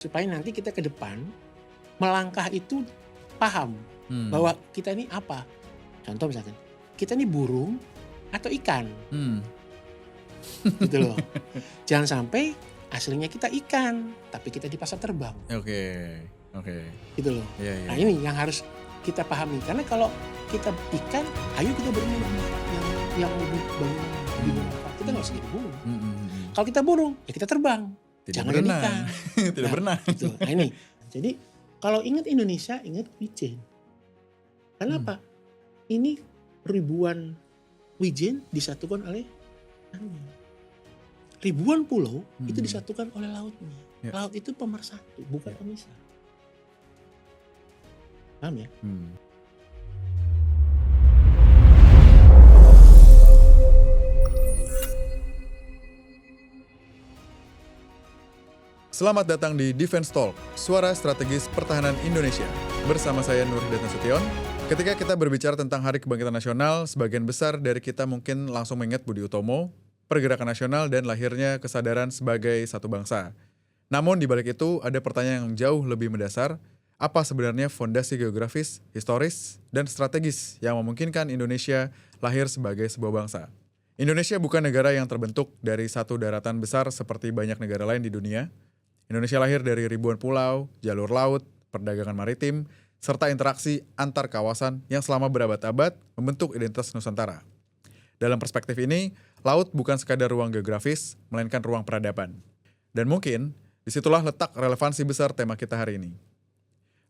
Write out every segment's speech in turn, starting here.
Supaya nanti kita ke depan melangkah itu paham bahwa kita ini apa. Contoh misalkan, kita ini burung atau ikan. Gitu loh. Jangan sampai aslinya kita ikan, tapi kita di pasar terbang. Oke. Gitu loh. Iya. Nah ini yang harus kita pahami. Karena kalau kita ikan, ayo kita berenang yang lebih banyak. Kita nggak usah jadi burung. Kalau kita burung, ya kita terbang. Jangan jadi ikan. Tidak berenang. Gitu. Nah ini. Jadi kalau ingat Indonesia, ingat Wijen. Kenapa? Ini ribuan Wijen disatukan oleh ribuan pulau itu disatukan oleh lautnya. Ya. Laut itu pemersatu, bukan pemisah. Paham ya? Selamat datang di Defense Talk, suara strategis pertahanan Indonesia. Bersama saya Nur Hidayat Nasution. Ketika kita berbicara tentang Hari Kebangkitan Nasional, sebagian besar dari kita mungkin langsung mengingat Budi Utomo, pergerakan nasional dan lahirnya kesadaran sebagai satu bangsa. Namun di balik itu ada pertanyaan yang jauh lebih mendasar, apa sebenarnya fondasi geografis, historis, dan strategis yang memungkinkan Indonesia lahir sebagai sebuah bangsa? Indonesia bukan negara yang terbentuk dari satu daratan besar seperti banyak negara lain di dunia. Indonesia lahir dari ribuan pulau, jalur laut, perdagangan maritim, serta interaksi antar kawasan yang selama berabad-abad membentuk identitas Nusantara. Dalam perspektif ini, laut bukan sekadar ruang geografis, melainkan ruang peradaban. Dan mungkin, disitulah letak relevansi besar tema kita hari ini.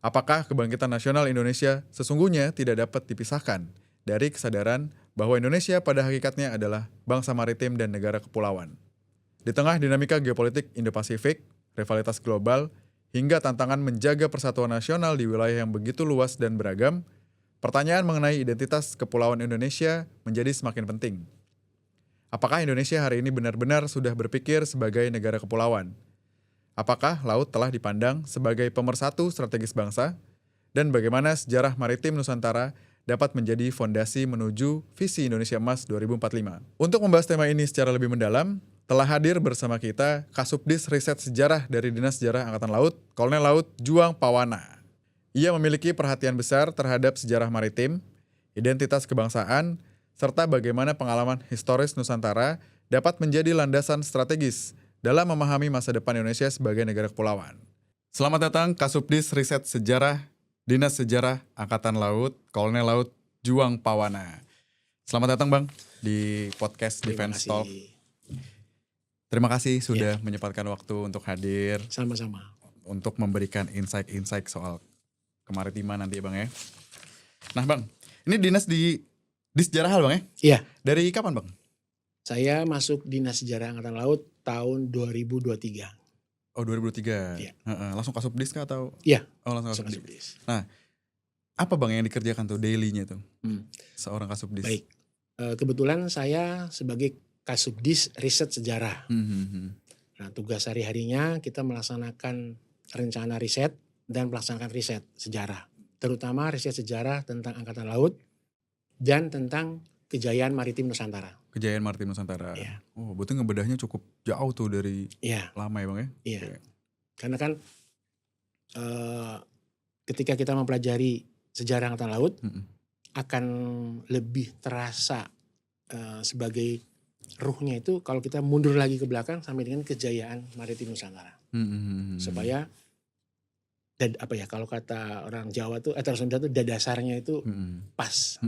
Apakah kebangkitan nasional Indonesia sesungguhnya tidak dapat dipisahkan dari kesadaran bahwa Indonesia pada hakikatnya adalah bangsa maritim dan negara kepulauan? Di tengah dinamika geopolitik Indo-Pasifik, rivalitas global, hingga tantangan menjaga persatuan nasional di wilayah yang begitu luas dan beragam, pertanyaan mengenai identitas kepulauan Indonesia menjadi semakin penting. Apakah Indonesia hari ini benar-benar sudah berpikir sebagai negara kepulauan? Apakah laut telah dipandang sebagai pemersatu strategis bangsa? Dan bagaimana sejarah maritim Nusantara dapat menjadi fondasi menuju visi Indonesia Emas 2045? Untuk membahas tema ini secara lebih mendalam, telah hadir bersama kita Kasubdis Riset Sejarah dari Dinas Sejarah Angkatan Laut, Kolonel Laut Juang Pawana. Ia memiliki perhatian besar terhadap sejarah maritim, identitas kebangsaan, serta bagaimana pengalaman historis Nusantara dapat menjadi landasan strategis dalam memahami masa depan Indonesia sebagai negara kepulauan. Selamat datang Kasubdis Riset Sejarah Dinas Sejarah Angkatan Laut, Kolonel Laut Juang Pawana. Selamat datang Bang di podcast Defense Talk. Terima kasih sudah menyempatkan waktu untuk hadir. Sama-sama. Untuk memberikan insight-insight soal kemaritiman nanti Bang ya. Nah Bang, ini dinas di Sejarah Hal Bang ya? Iya. Dari kapan Bang? Saya masuk Dinas Sejarah Angkatan Laut tahun 2023. Oh 2023. Iya. Langsung Kasubdis kah atau? Iya. Oh langsung Masuk Kasubdis. Kasubdis. Nah, apa Bang yang dikerjakan tuh daily-nya tuh? Seorang Kasubdis. Baik. Kebetulan saya sebagai Kasubdis Riset Sejarah. Nah, tugas sehari-harinya kita melaksanakan rencana riset dan melaksanakan riset sejarah. Terutama riset sejarah tentang Angkatan Laut dan tentang kejayaan maritim Nusantara. Kejayaan maritim Nusantara. Iya. Oh, berarti ngebedahnya cukup jauh tuh dari lama ya Bang ya? Iya. Oke. Karena kan ketika kita mempelajari sejarah Angkatan Laut akan lebih terasa sebagai ruhnya itu kalau kita mundur lagi ke belakang sampai dengan kejayaan maritim Nusantara. Supaya kalau kata orang Jawa tuh Sunda tuh dasarnya itu pas.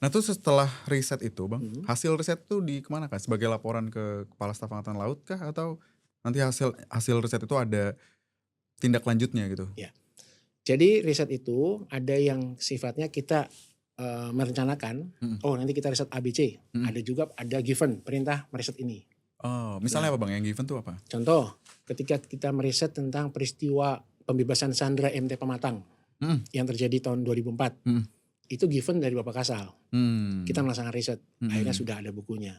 Nah tuh setelah riset itu Bang, hasil riset tuh di kemana kah? Sebagai laporan ke Kepala Staf Angkatan Laut kah? Atau nanti hasil riset itu ada tindak lanjutnya gitu? Ya. Jadi riset itu ada yang sifatnya kita merencanakan, nanti kita riset ABC. Ada juga ada given, perintah meriset ini. Oh, misalnya apa Bang? Yang given tuh apa? Contoh, ketika kita meriset tentang peristiwa pembebasan Sandra MT Pematang yang terjadi tahun 2004. Itu given dari Bapak Kasal. Kita melaksanakan riset. Akhirnya sudah ada bukunya.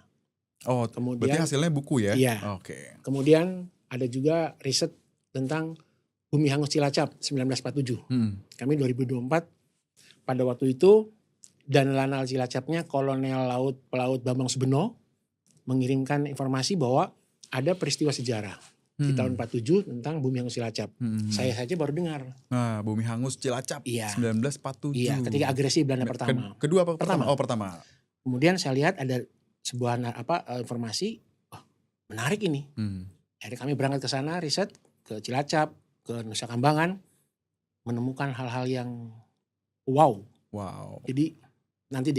Oh, kemudian, berarti hasilnya buku ya? Iya. Oke. Kemudian ada juga riset tentang Bumi Hangus Cilacap 1947. Kami 2024 pada waktu itu dan Lanal Cilacapnya Kolonel Laut Pelaut Bambang Subeno mengirimkan informasi bahwa ada peristiwa sejarah di tahun 47 tentang Bumi Hangus Cilacap. Saya saja baru dengar. Nah, Bumi Hangus Cilacap, Iya. 1947. Iya, ketika agresi Belanda pertama. Kedua apa? Pertama. Oh, pertama. Kemudian saya lihat ada sebuah informasi, menarik ini. Akhirnya kami berangkat ke sana, riset ke Cilacap, ke Nusa Kambangan, menemukan hal-hal yang wow. Jadi nanti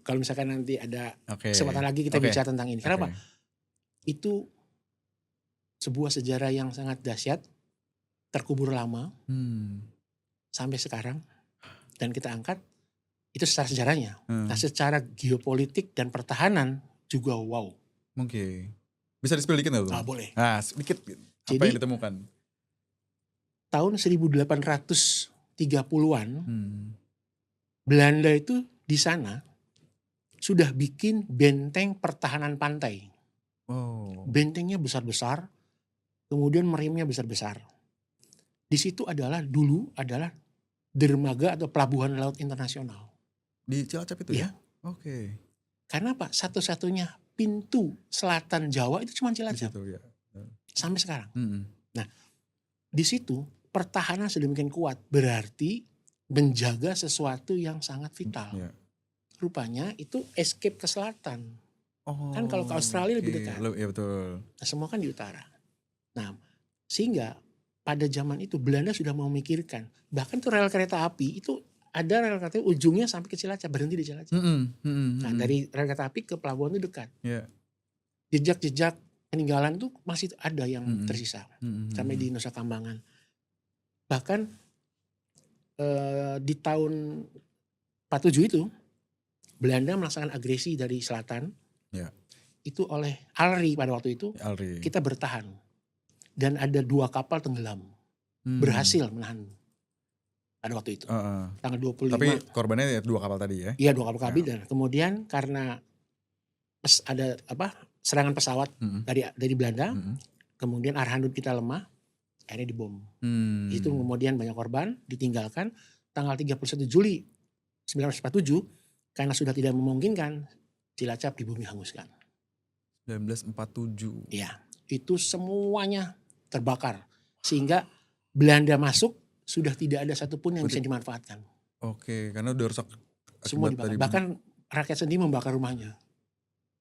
kalau misalkan nanti ada kesempatan lagi kita bicara tentang ini. Kenapa? Itu sebuah sejarah yang sangat dahsyat, terkubur lama, sampai sekarang, dan kita angkat, itu secara sejarahnya. Nah, secara geopolitik dan pertahanan juga wow. Oke. Bisa di-spill dikit nggak? Boleh. Nah, sedikit. Apa yang ditemukan? Tahun 1830-an, Belanda itu di sana sudah bikin benteng pertahanan pantai. Bentengnya besar-besar, kemudian meriamnya besar-besar. Di situ dulu adalah dermaga atau pelabuhan laut internasional. Di Cilacap itu ya? Oke. Karena apa? Satu-satunya pintu selatan Jawa itu cuma Cilacap. Di situ, ya. Sampai sekarang. Nah, di situ pertahanan sedemikian kuat, berarti menjaga sesuatu yang sangat vital. Rupanya itu escape ke selatan. Kan kalau ke Australia lebih dekat. Iya, betul. Nah, semua kan di utara. Nah, sehingga pada zaman itu Belanda sudah memikirkan, bahkan tuh rel kereta api itu ada rel kereta api ujungnya sampai ke Cilacap, berhenti di Cilacap. Nah, dari rel kereta api ke pelabuhan itu dekat. Jejak-jejak peninggalan itu masih ada yang tersisa sampai di Nusa Kambangan. Bahkan di tahun 47 itu Belanda melaksanakan agresi dari selatan. Itu oleh ALRI pada waktu itu. Kita bertahan. Dan ada 2 kapal tenggelam. Berhasil menahan pada waktu itu. Tanggal 25. Tapi korbannya 2 kapal tadi ya? Iya, 2 kapal kami. Dan kemudian karena ada serangan pesawat dari Belanda. Kemudian arhandut kita lemah. Akhirnya dibom. Itu kemudian banyak korban, ditinggalkan. Tanggal 31 Juli 1947, karena sudah tidak memungkinkan, Cilacap dibumi hanguskan. 1947. Iya, itu semuanya terbakar. Sehingga Belanda masuk, sudah tidak ada satupun yang bisa dimanfaatkan. Oke, karena udah rusak. Semua dibakar. Bahkan rakyat sendiri membakar rumahnya.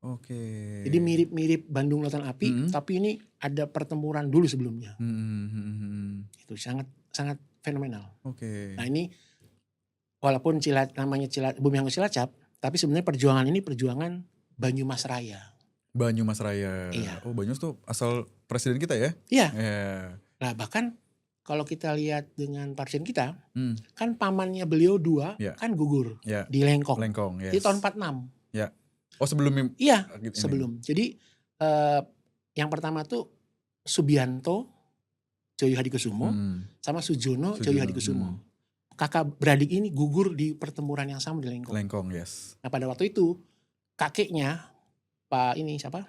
Jadi mirip-mirip Bandung Lautan Api, tapi ini ada pertempuran dulu sebelumnya. Itu sangat fenomenal. Nah, ini walaupun namanya Bumi Hangus Cilacap, tapi sebenarnya perjuangan ini perjuangan Banyumas Raya. Banyumas Raya. Iya. Oh, Banyumas tuh asal presiden kita ya? Iya. Nah, bahkan kalau kita lihat dengan presiden kita, kan pamannya beliau 2 kan gugur di Lengkong. Di tahun 46. Oh, sebelum? Iya, sebelum. Jadi yang pertama tuh Subianto Djoyo Hadikusumo sama Sujono Djoyo Hadikusumo. Kakak beradik ini gugur di pertempuran yang sama di Lengkong. Nah, pada waktu itu kakeknya Pak ini siapa?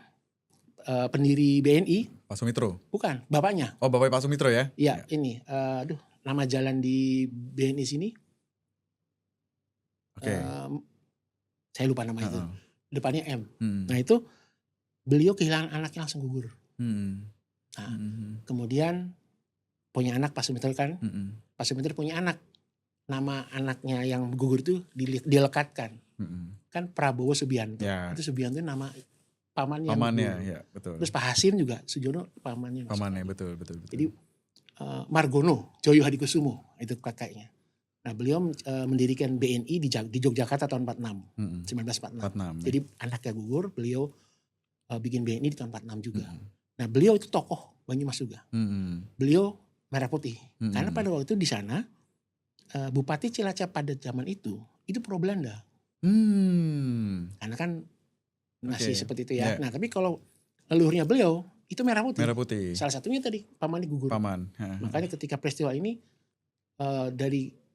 Pendiri BNI. Pak Sumitro? Bukan, bapaknya. Oh, bapaknya Pak Sumitro ya? Iya, ini. Nama jalan di BNI sini. Saya lupa nama itu. Depannya M. Nah, itu beliau kehilangan anaknya langsung gugur. Nah, kemudian punya anak Pak Sumitro kan. Pak Sumitro punya anak. Nama anaknya yang gugur itu dilekatkan. Kan Prabowo Subianto. Itu Subianto nama pamannya. Ya, betul. Terus Pak Hasim juga, Sujono pamannya. Betul. Jadi Margono Djoyo Hadikusumo itu kakaknya. Nah, beliau mendirikan BNI di Yogyakarta tahun 1946. Jadi anaknya gugur, beliau bikin BNI di tahun 46 juga. Nah, beliau itu tokoh Banyumas juga. Beliau merah putih. Karena pada waktu itu di sana Bupati Cilacap pada zaman itu pro Belanda. Karena kan masih seperti itu ya. Nah, tapi kalau leluhurnya beliau itu merah putih. Salah satunya tadi pamannya gugur. Makanya ketika peristiwa ini dari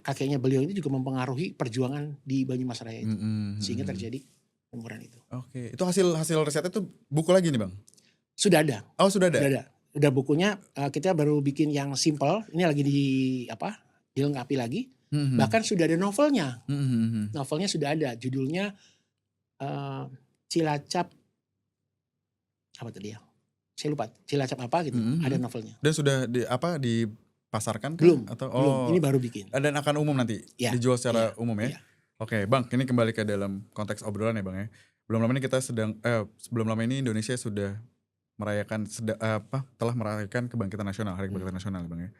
kakeknya beliau ini juga mempengaruhi perjuangan di Banyumas Raya itu. Sehingga terjadi pemuran itu. Itu hasil risetnya itu buku lagi nih, Bang? Sudah ada. Oh, sudah ada? Sudah ada. Udah bukunya kita baru bikin yang simple. Ini lagi dilengkapi lagi. Bahkan sudah ada novelnya. Novelnya sudah ada. Judulnya Cilacap apa tadi ya? saya lupa Cilacap apa gitu, ada novelnya. Dan sudah dipasarkan kan? Belum, Atau belum. Ini baru bikin. Dan akan umum nanti, Ya, dijual secara umum ya? Iya. Oke, Bang, ini kembali ke dalam konteks obrolan ya, Bang ya. Belum lama ini Indonesia sudah telah merayakan kebangkitan nasional, Hari Kebangkitan Nasional, Bang ya.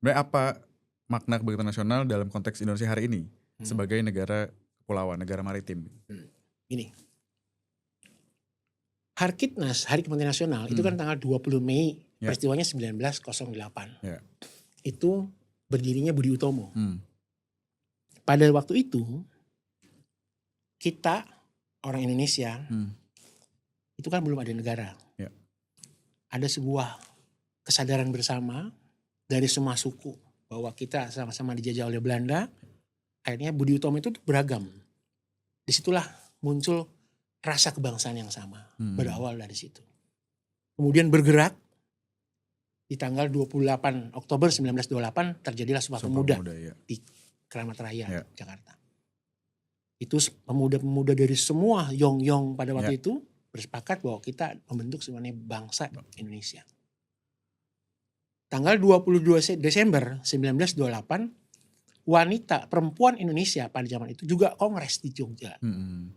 Sebenarnya apa makna kebangkitan nasional dalam konteks Indonesia hari ini sebagai negara kepulauan, negara maritim? Ini Harkitnas, Hari Kebangkitan Nasional itu kan tanggal 20 Mei, peristiwanya 1908. Ya. Itu berdirinya Budi Utomo. Pada waktu itu kita orang Indonesia itu kan belum ada negara. Ya. Ada sebuah kesadaran bersama dari semua suku bahwa kita sama-sama dijajah oleh Belanda. Akhirnya Budi Utomo itu beragam. Disitulah muncul rasa kebangsaan yang sama, berawal dari situ. Kemudian bergerak di tanggal 28 Oktober 1928 terjadilah Sumpah Pemuda di Keramat Raya, Jakarta. Itu pemuda-pemuda dari semua yong-yong pada waktu itu bersepakat bahwa kita membentuk sebenarnya bangsa Indonesia. Tanggal 22 Desember 1928 wanita perempuan Indonesia pada zaman itu juga kongres di Jogja.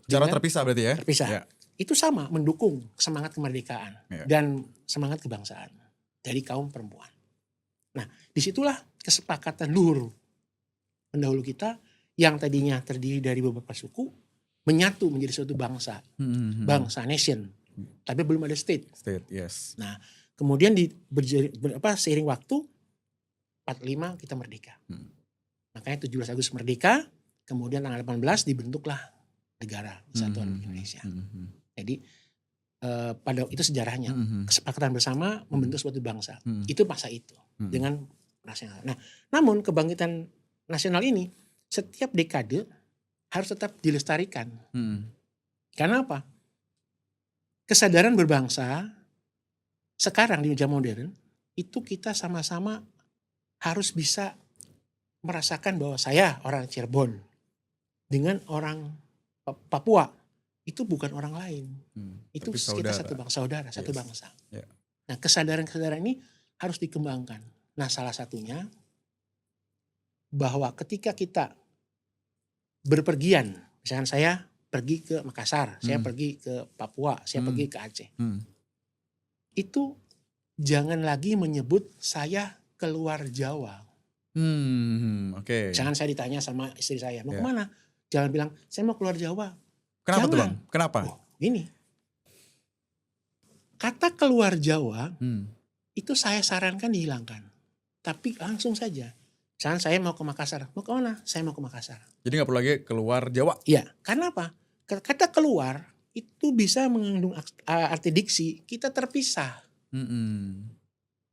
Secara terpisah berarti ya? Terpisah. Ya. Itu sama mendukung semangat kemerdekaan dan semangat kebangsaan dari kaum perempuan. Nah, disitulah kesepakatan luhur pendahulu kita yang tadinya terdiri dari beberapa suku menyatu menjadi suatu bangsa, bangsa nation, tapi belum ada state. State, yes. Nah, kemudian seiring waktu 45 kita merdeka. Makanya 17 Agustus merdeka, kemudian tanggal 18 dibentuklah negara Kesatuan Indonesia. Jadi pada itu sejarahnya kesepakatan bersama membentuk suatu bangsa. Itu masa itu dengan nasional. Nah, namun kebangkitan nasional ini setiap dekade harus tetap dilestarikan. Karena apa? Kesadaran berbangsa sekarang di zaman modern itu kita sama-sama harus bisa merasakan bahwa saya orang Cirebon dengan orang Papua itu bukan orang lain. Itu kita satu bangsa, saudara, satu bangsa. Nah, kesadaran-kesadaran ini harus dikembangkan. Nah, salah satunya bahwa ketika kita berpergian, misalkan saya pergi ke Makassar, saya pergi ke Papua, saya pergi ke Aceh. Itu jangan lagi menyebut saya keluar Jawa. Jangan saya ditanya sama istri saya, mau kemana? Jangan bilang, saya mau keluar Jawa. Kenapa tuh Bang? Kenapa? Gini, kata keluar Jawa itu saya sarankan dihilangkan. Tapi langsung saja. Misalnya saya mau ke Makassar, mau ke mana? Saya mau ke Makassar. Jadi gak perlu lagi keluar Jawa? Iya, karena apa? Kata keluar itu bisa mengandung arti diksi, kita terpisah.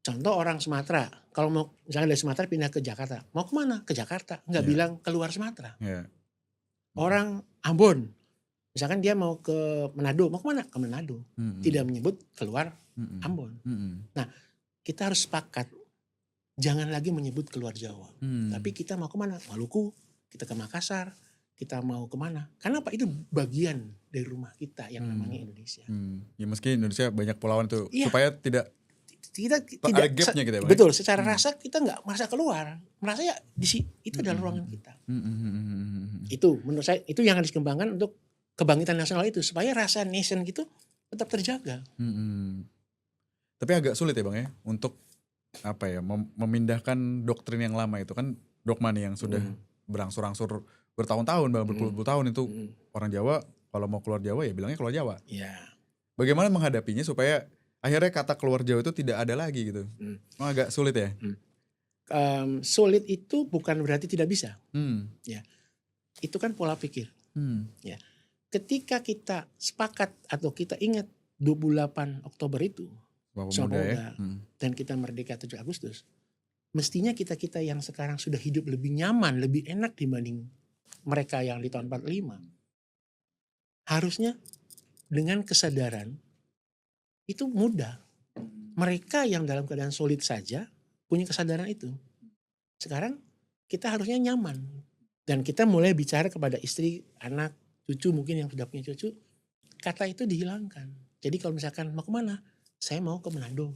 Contoh orang Sumatera, kalau mau misalnya dari Sumatera pindah ke Jakarta, mau kemana? Ke Jakarta, nggak bilang keluar Sumatera. Orang Ambon, misalkan dia mau ke Manado, mau kemana? Ke Manado, tidak menyebut keluar Ambon. Nah, kita harus sepakat, jangan lagi menyebut keluar Jawa, tapi kita mau kemana? Maluku, kita ke Makassar, kita mau kemana? Karena apa? Itu bagian dari rumah kita yang namanya Indonesia. Ya meski Indonesia banyak pulauan tuh, supaya tidak ada gapnya gitu ya, betul, secara rasa kita nggak merasa keluar, merasa ya itu adalah ruangan kita. Itu menurut saya itu yang harus dikembangkan untuk kebangkitan nasional itu supaya rasa nation gitu tetap terjaga. Tapi agak sulit ya Bang ya untuk apa ya memindahkan doktrin yang lama itu kan dogma nih yang sudah berangsur-angsur bertahun-tahun, berpuluh-puluh tahun itu orang Jawa kalau mau keluar Jawa ya bilangnya keluar Jawa. Bagaimana menghadapinya supaya akhirnya kata keluar Jawa itu tidak ada lagi gitu. Agak sulit ya. Sulit itu bukan berarti tidak bisa. Ya, itu kan pola pikir. Ya, ketika kita sepakat atau kita ingat 28 Oktober itu, Sumpah dan kita merdeka 7 Agustus, mestinya kita yang sekarang sudah hidup lebih nyaman, lebih enak dibanding mereka yang di tahun 45. Harusnya dengan kesadaran itu mudah. Mereka yang dalam keadaan solid saja punya kesadaran itu. Sekarang kita harusnya nyaman. Dan kita mulai bicara kepada istri, anak, cucu mungkin yang sudah punya cucu. Kata itu dihilangkan. Jadi kalau misalkan mau kemana? saya mau ke Manado,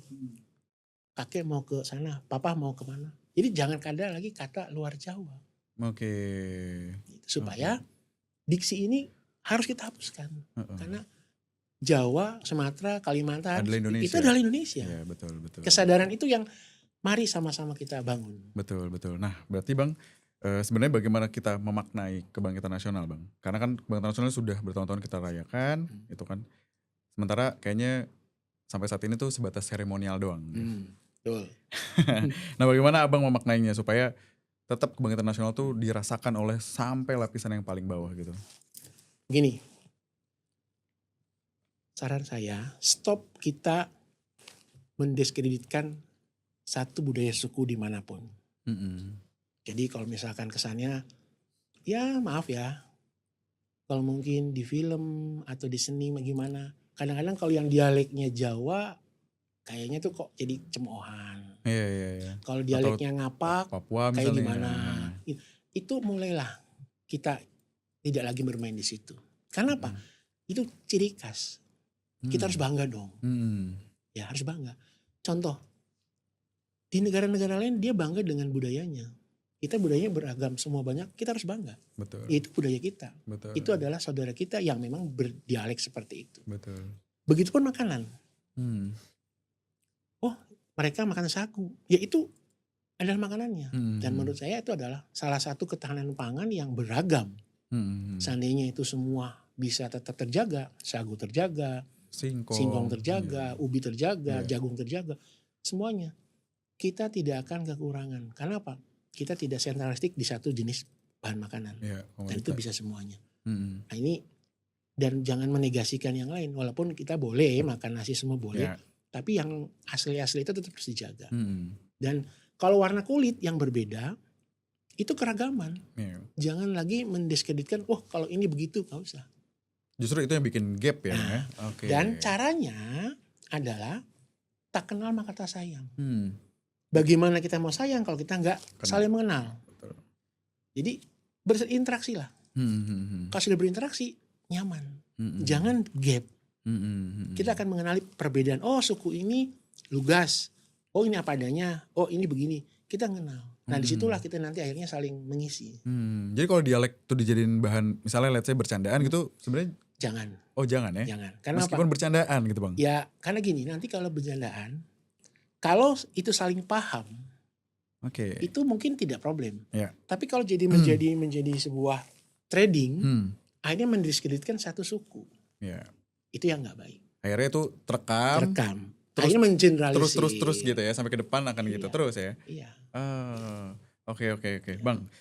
kakek mau ke sana, papa mau ke mana. Jadi jangan ada lagi kata luar Jawa. Oke. Supaya diksi ini harus kita hapuskan. Heeh. Karena Jawa, Sumatera, Kalimantan Adalah itu Indonesia. adalah Indonesia. Iya, betul. Kesadaran itu yang mari sama-sama kita bangun. Betul. Nah, berarti Bang, sebenarnya bagaimana kita memaknai kebangkitan nasional, Bang? Karena kan kebangkitan nasional sudah bertahun-tahun kita rayakan, itu kan. Sementara kayaknya sampai saat ini tuh sebatas seremonial doang. Betul. Nah, bagaimana Abang memaknainya supaya tetap kebangkitan nasional tuh dirasakan oleh sampai lapisan yang paling bawah gitu? Gini, saran saya, stop kita mendiskreditkan satu budaya suku dimanapun. Jadi kalau misalkan kesannya, ya maaf ya, kalau mungkin di film atau di seni gimana, kadang-kadang kalau yang dialeknya Jawa, kayaknya tuh kok jadi cemoohan. Iya. Kalau dialeknya ngapak, Papua kayak misalnya. gimana. Itu mulailah kita tidak lagi bermain di situ. Karena apa? Itu ciri khas. Kita harus bangga dong. Ya harus bangga. Contoh, di negara-negara lain dia bangga dengan budayanya. Kita budayanya beragam semua banyak, kita harus bangga. Betul. Itu budaya kita. Betul. Itu adalah saudara kita yang memang berdialek seperti itu. Betul. Begitupun makanan. Oh, mereka makan sagu. Ya itu adalah makanannya. Dan menurut saya itu adalah salah satu ketahanan pangan yang beragam. Seandainya itu semua bisa tetap terjaga, sagu terjaga, singkong terjaga, ubi terjaga, jagung terjaga, semuanya. Kita tidak akan kekurangan. Karena apa? Kita tidak sentralistik di satu jenis bahan makanan. Dan itu bisa semuanya. Nah ini, dan jangan menegasikan yang lain. Walaupun kita boleh makan nasi semua boleh. Tapi yang asli-asli itu tetap harus dijaga. Dan kalau warna kulit yang berbeda, itu keragaman. Jangan lagi mendiskreditkan, wah kalau ini begitu, gak usah. Justru itu yang bikin gap ya. Nah, dan caranya adalah tak kenal maka tak sayang. Bagaimana kita mau sayang kalau kita nggak saling mengenal? Betul. Jadi berinteraksi lah. Kalau sudah berinteraksi nyaman. Jangan gap. Kita akan mengenali perbedaan. Oh suku ini lugas. Oh ini apa adanya. Oh ini begini. Kita mengenal. Nah disitulah kita nanti akhirnya saling mengisi. Jadi kalau dialek tuh dijadiin bahan, misalnya let's say bercandaan gitu, sebenarnya jangan. Oh jangan ya? Jangan. Karena meskipun apa? Bercandaan gitu Bang? Ya karena gini, nanti kalau bercandaan, kalau itu saling paham, itu mungkin tidak problem. Tapi kalau jadi menjadi sebuah trading, akhirnya mendiskreditkan satu suku. Itu yang nggak baik. Akhirnya itu terekam. Akhirnya mengeneralisir. Terus gitu ya, sampai ke depan akan gitu terus ya? Iya. Oke. Bang,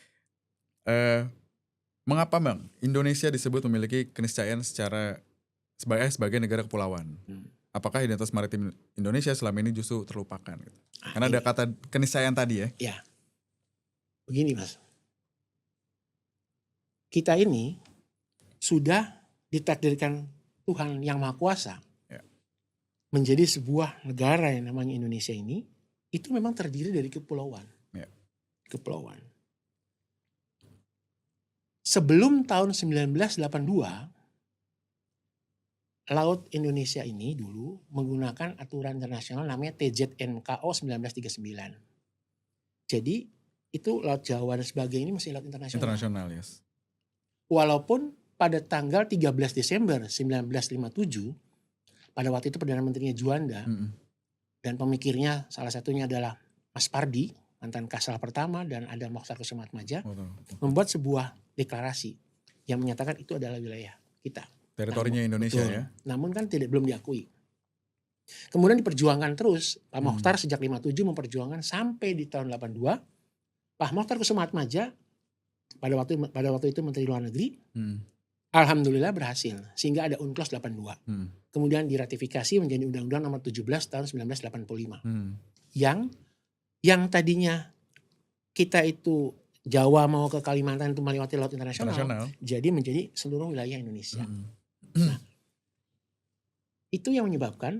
mengapa Bang Indonesia disebut memiliki keniscayaan sebagai negara kepulauan? Apakah identitas maritim Indonesia selama ini justru terlupakan? Gitu? Karena ada kata keniscayaan tadi ya? Ya, begini Mas. Kita ini sudah ditakdirkan Tuhan yang Maha Kuasa menjadi sebuah negara yang namanya Indonesia ini, itu memang terdiri dari kepulauan. Kepulauan. Sebelum tahun 1982, Laut Indonesia ini dulu menggunakan aturan internasional namanya TZNKO 1939. Jadi itu Laut Jawa dan sebagainya ini masih laut internasional. Internasional, yes. Walaupun pada tanggal 13 Desember 1957, pada waktu itu Perdana Menterinya Juanda, dan pemikirnya salah satunya adalah Mas Pardi, mantan Kasal pertama, dan ada Mokhtar Kusumatmaja, membuat sebuah deklarasi yang menyatakan itu adalah wilayah kita. Teritorinya Indonesia ya. Namun kan belum diakui. Kemudian diperjuangkan terus. Pak Mokhtar sejak 57 memperjuangkan sampai di tahun 82. Pak Mokhtar Kusumatmaja pada waktu itu Menteri Luar Negeri, alhamdulillah berhasil. Sehingga ada UNCLOS 82. Kemudian diratifikasi menjadi Undang-Undang Nomor 17 tahun 1985. Yang tadinya kita itu Jawa mau ke Kalimantan itu melewati laut internasional. Jadi menjadi seluruh wilayah Indonesia. Nah, itu yang menyebabkan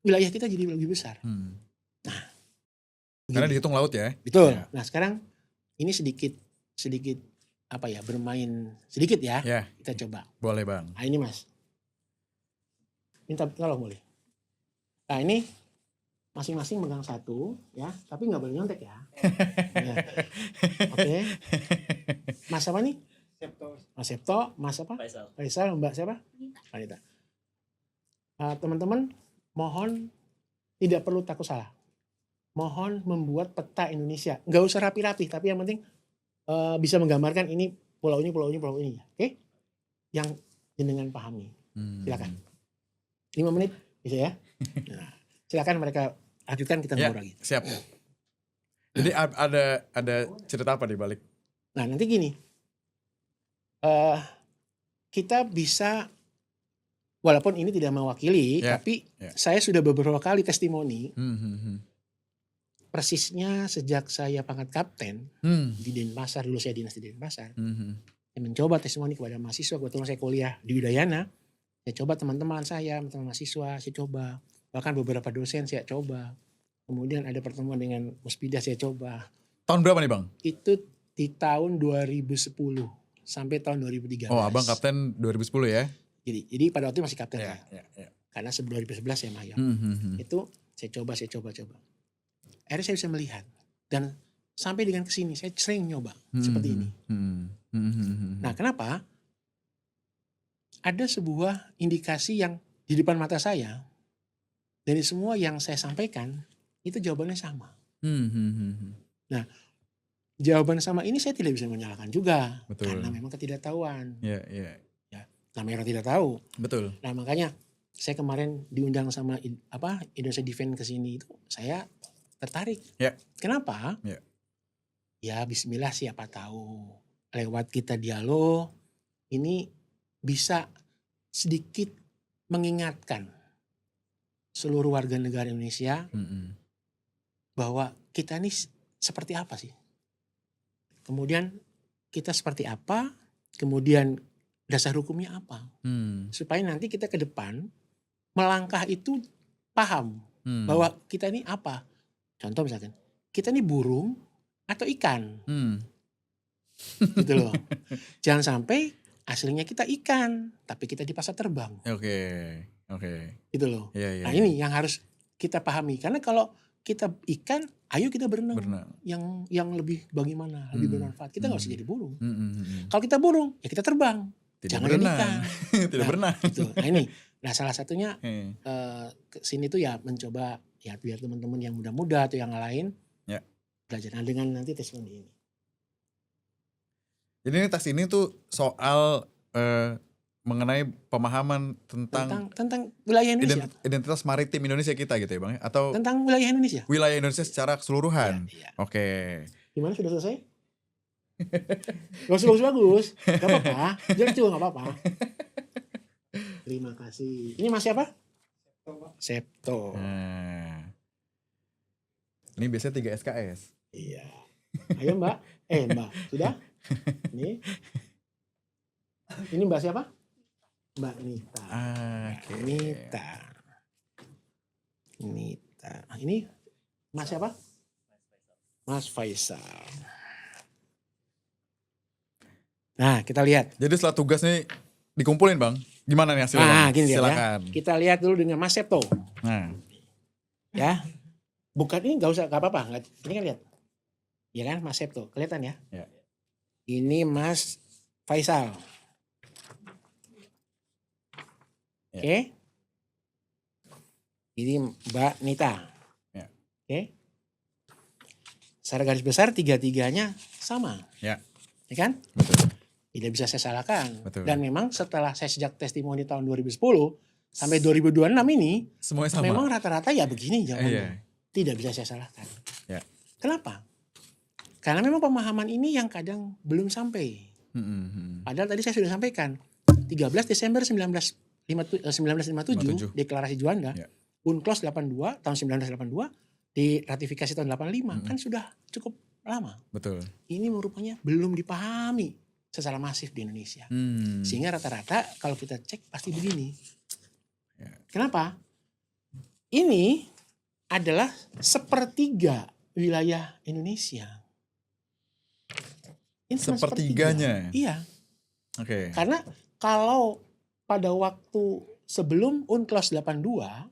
wilayah kita jadi lebih besar. Nah, karena dihitung laut ya. Betul. Ya. Nah sekarang ini sedikit bermain sedikit ya. Kita coba. Boleh Bang. Nah ini Mas, minta tolong boleh. Nah ini masing-masing megang satu ya, tapi nggak boleh nyontek ya. Ya. Oke. Mas apa nih? Mas Septo, Mas apa? Faisal, Mbak siapa? Anita. Teman-teman mohon tidak perlu takut salah. Mohon membuat peta Indonesia. Nggak usah rapi-rapi, tapi yang penting bisa menggambarkan ini pulau ini, pulau ini, pulau ini. Oke? Yang jenengan pahami. Silakan. 5 menit bisa ya? Nah, silakan mereka lanjutkan, kita ngobrol lagi. Siap. Jadi ada cerita apa di balik? Nah nanti gini, kita bisa, walaupun ini tidak mewakili, tapi saya sudah beberapa kali testimoni, persisnya sejak saya pangkat kapten di Denpasar, dulu saya dinas di Denpasar, saya mencoba testimoni kepada mahasiswa. Kebetulan saya kuliah di Udayana, saya coba teman-teman saya, teman mahasiswa, saya coba. Bahkan beberapa dosen saya coba. Kemudian ada pertemuan dengan Muspida saya coba. Tahun berapa nih Bang? Itu di tahun 2010 sampai tahun 2013. Oh Abang kapten 2010 ya? Jadi pada waktu itu masih kapten ya. Karena sebelum 2011 saya magang. Itu saya coba. Akhirnya saya bisa melihat. Dan sampai dengan kesini saya sering nyoba seperti ini. Nah kenapa? Ada sebuah indikasi yang di depan mata saya. Dari semua yang saya sampaikan, itu jawabannya sama. Nah, jawaban sama ini saya tidak bisa menyalahkan juga. Betul. Karena memang ketidaktahuan. Ya, namanya orang tidak tahu. Betul. Nah makanya saya kemarin diundang sama Indonesia Defense ke sini itu, saya tertarik. Kenapa? Ya bismillah, siapa tahu. Lewat kita dialog, ini bisa sedikit mengingatkan seluruh warga negara Indonesia bahwa kita ini seperti apa sih? Kemudian kita seperti apa? Kemudian dasar hukumnya apa? Supaya nanti kita ke depan melangkah itu paham bahwa kita ini apa? Contoh misalkan, kita ini burung atau ikan? Gitu loh. Jangan sampai aslinya kita ikan, tapi kita di pasar terbang. Oke. Gitu loh. Nah ini yang harus kita pahami. Karena kalau kita ikan, ayo kita berenang. Yang lebih bagaimana, lebih bermanfaat. Kita gak usah jadi burung. Kalau kita burung, ya kita terbang. Jangan jadi ikan. Tidak berenang. Gitu. Nah ini, salah satunya kesini tuh ya mencoba ya biar teman-teman yang muda-muda atau yang lain belajar. Nah dengan nanti testimoni ini. Jadi ini tes ini tuh soal mengenai pemahaman tentang wilayah Indonesia, identitas maritim Indonesia kita gitu ya Bang, atau tentang wilayah Indonesia secara keseluruhan. Oke. Gimana, sudah selesai? Bagus, gak apa-apa, jelek juga gak apa-apa. Terima kasih. Ini Mas siapa? Septo. Nah. Ini biasanya 3 SKS. Iya. Ayo Mbak. Mbak, sudah? Ini Mbak siapa? Mbak Nita. Nita. Ini Mas siapa? Mas Faisal. Nah, kita lihat. Jadi setelah tugas nih dikumpulin Bang, gimana nih hasilnya? Nah, gini silakan. Ya. Kita lihat dulu dengan Mas Septo. Nah. Ya. Bukan ini gak apa-apa. Ini kan lihat. Ya kan Mas Septo, kelihatan ya? Ya. Ini Mas Faisal. Oke. Ini Mbak Nita. Oke. Secara garis besar tiga-tiganya sama. Ya kan? Betul. Tidak bisa saya salahkan. Betul. Dan memang setelah saya sejak testimoni tahun 2010 sampai 2026 ini, semuanya sama. Memang rata-rata ya begini jawabannya. Tidak bisa saya salahkan. Ya. Kenapa? Karena memang pemahaman ini yang kadang belum sampai. Padahal tadi saya sudah sampaikan 13 Desember 1957 Deklarasi Juanda, UNCLOS 82 tahun 1982 diratifikasi tahun 85 kan sudah cukup lama. Betul. Ini merupanya belum dipahami secara masif di Indonesia. Sehingga rata-rata kalau kita cek pasti begini. Kenapa? Ini adalah sepertiga wilayah Indonesia. Ini sepertiganya. Iya. Oke. Karena kalau pada waktu sebelum UNCLOS 82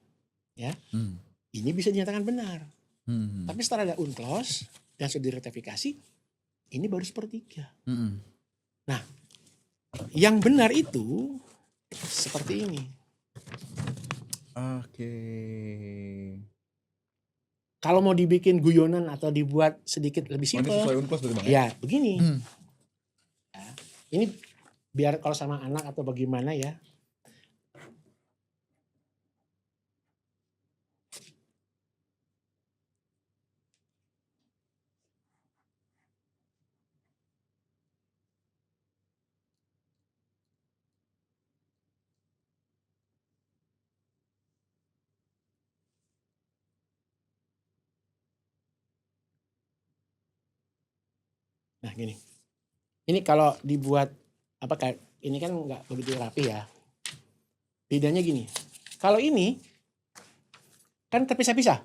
ya, Hmm. ini bisa dinyatakan benar. Hmm. Tapi setelah ada unclos dan sudah diratifikasi, ini baru sepertiga. Hmm. Nah, yang benar itu seperti ini. Oke. Kalau mau dibikin guyonan atau dibuat sedikit lebih Oh, ini simpel, sesuai unclos berarti Bang ya? ya begini. Hmm. Ya, ini biar kalau sama anak atau bagaimana ya. Nah gini, ini kalau dibuat apa kayak ini kan nggak begitu rapi ya. Bedanya gini, kalau ini kan terpisah-pisah,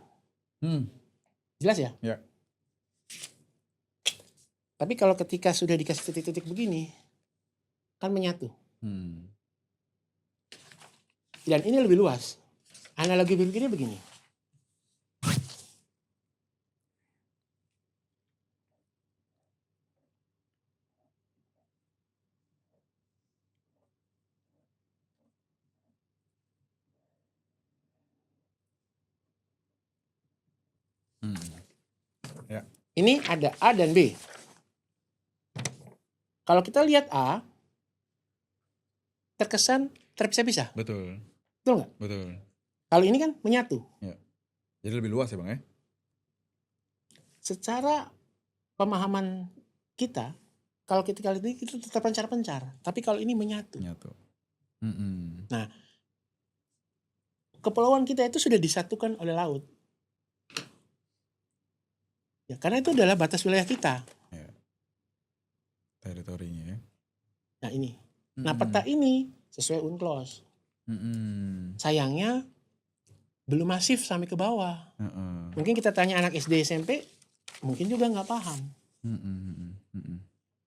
Hmm. jelas ya. Ya. Tapi kalau ketika sudah dikasih titik-titik begini, kan menyatu. Hmm. Dan ini lebih luas. Analogi berpikirnya begini. Hmm. Ya. Ini ada A dan B. Kalau kita lihat A, terkesan terpisah-pisah. Betul. Betul nggak? Betul. Kalau ini kan menyatu. Jadi lebih luas ya Bang ya? Secara pemahaman kita, kalau kita kali ini itu tetap pencar-pencar. Tapi kalau ini menyatu. Nyatu. Hmm. Kepulauan kita itu sudah disatukan oleh laut. Ya, karena itu adalah batas wilayah kita. Ya. Teritorinya ya. Nah ini. Nah peta ini sesuai unclos. Hmm. Sayangnya belum masif sampai ke bawah. Mungkin kita tanya anak SD SMP, mungkin juga nggak paham.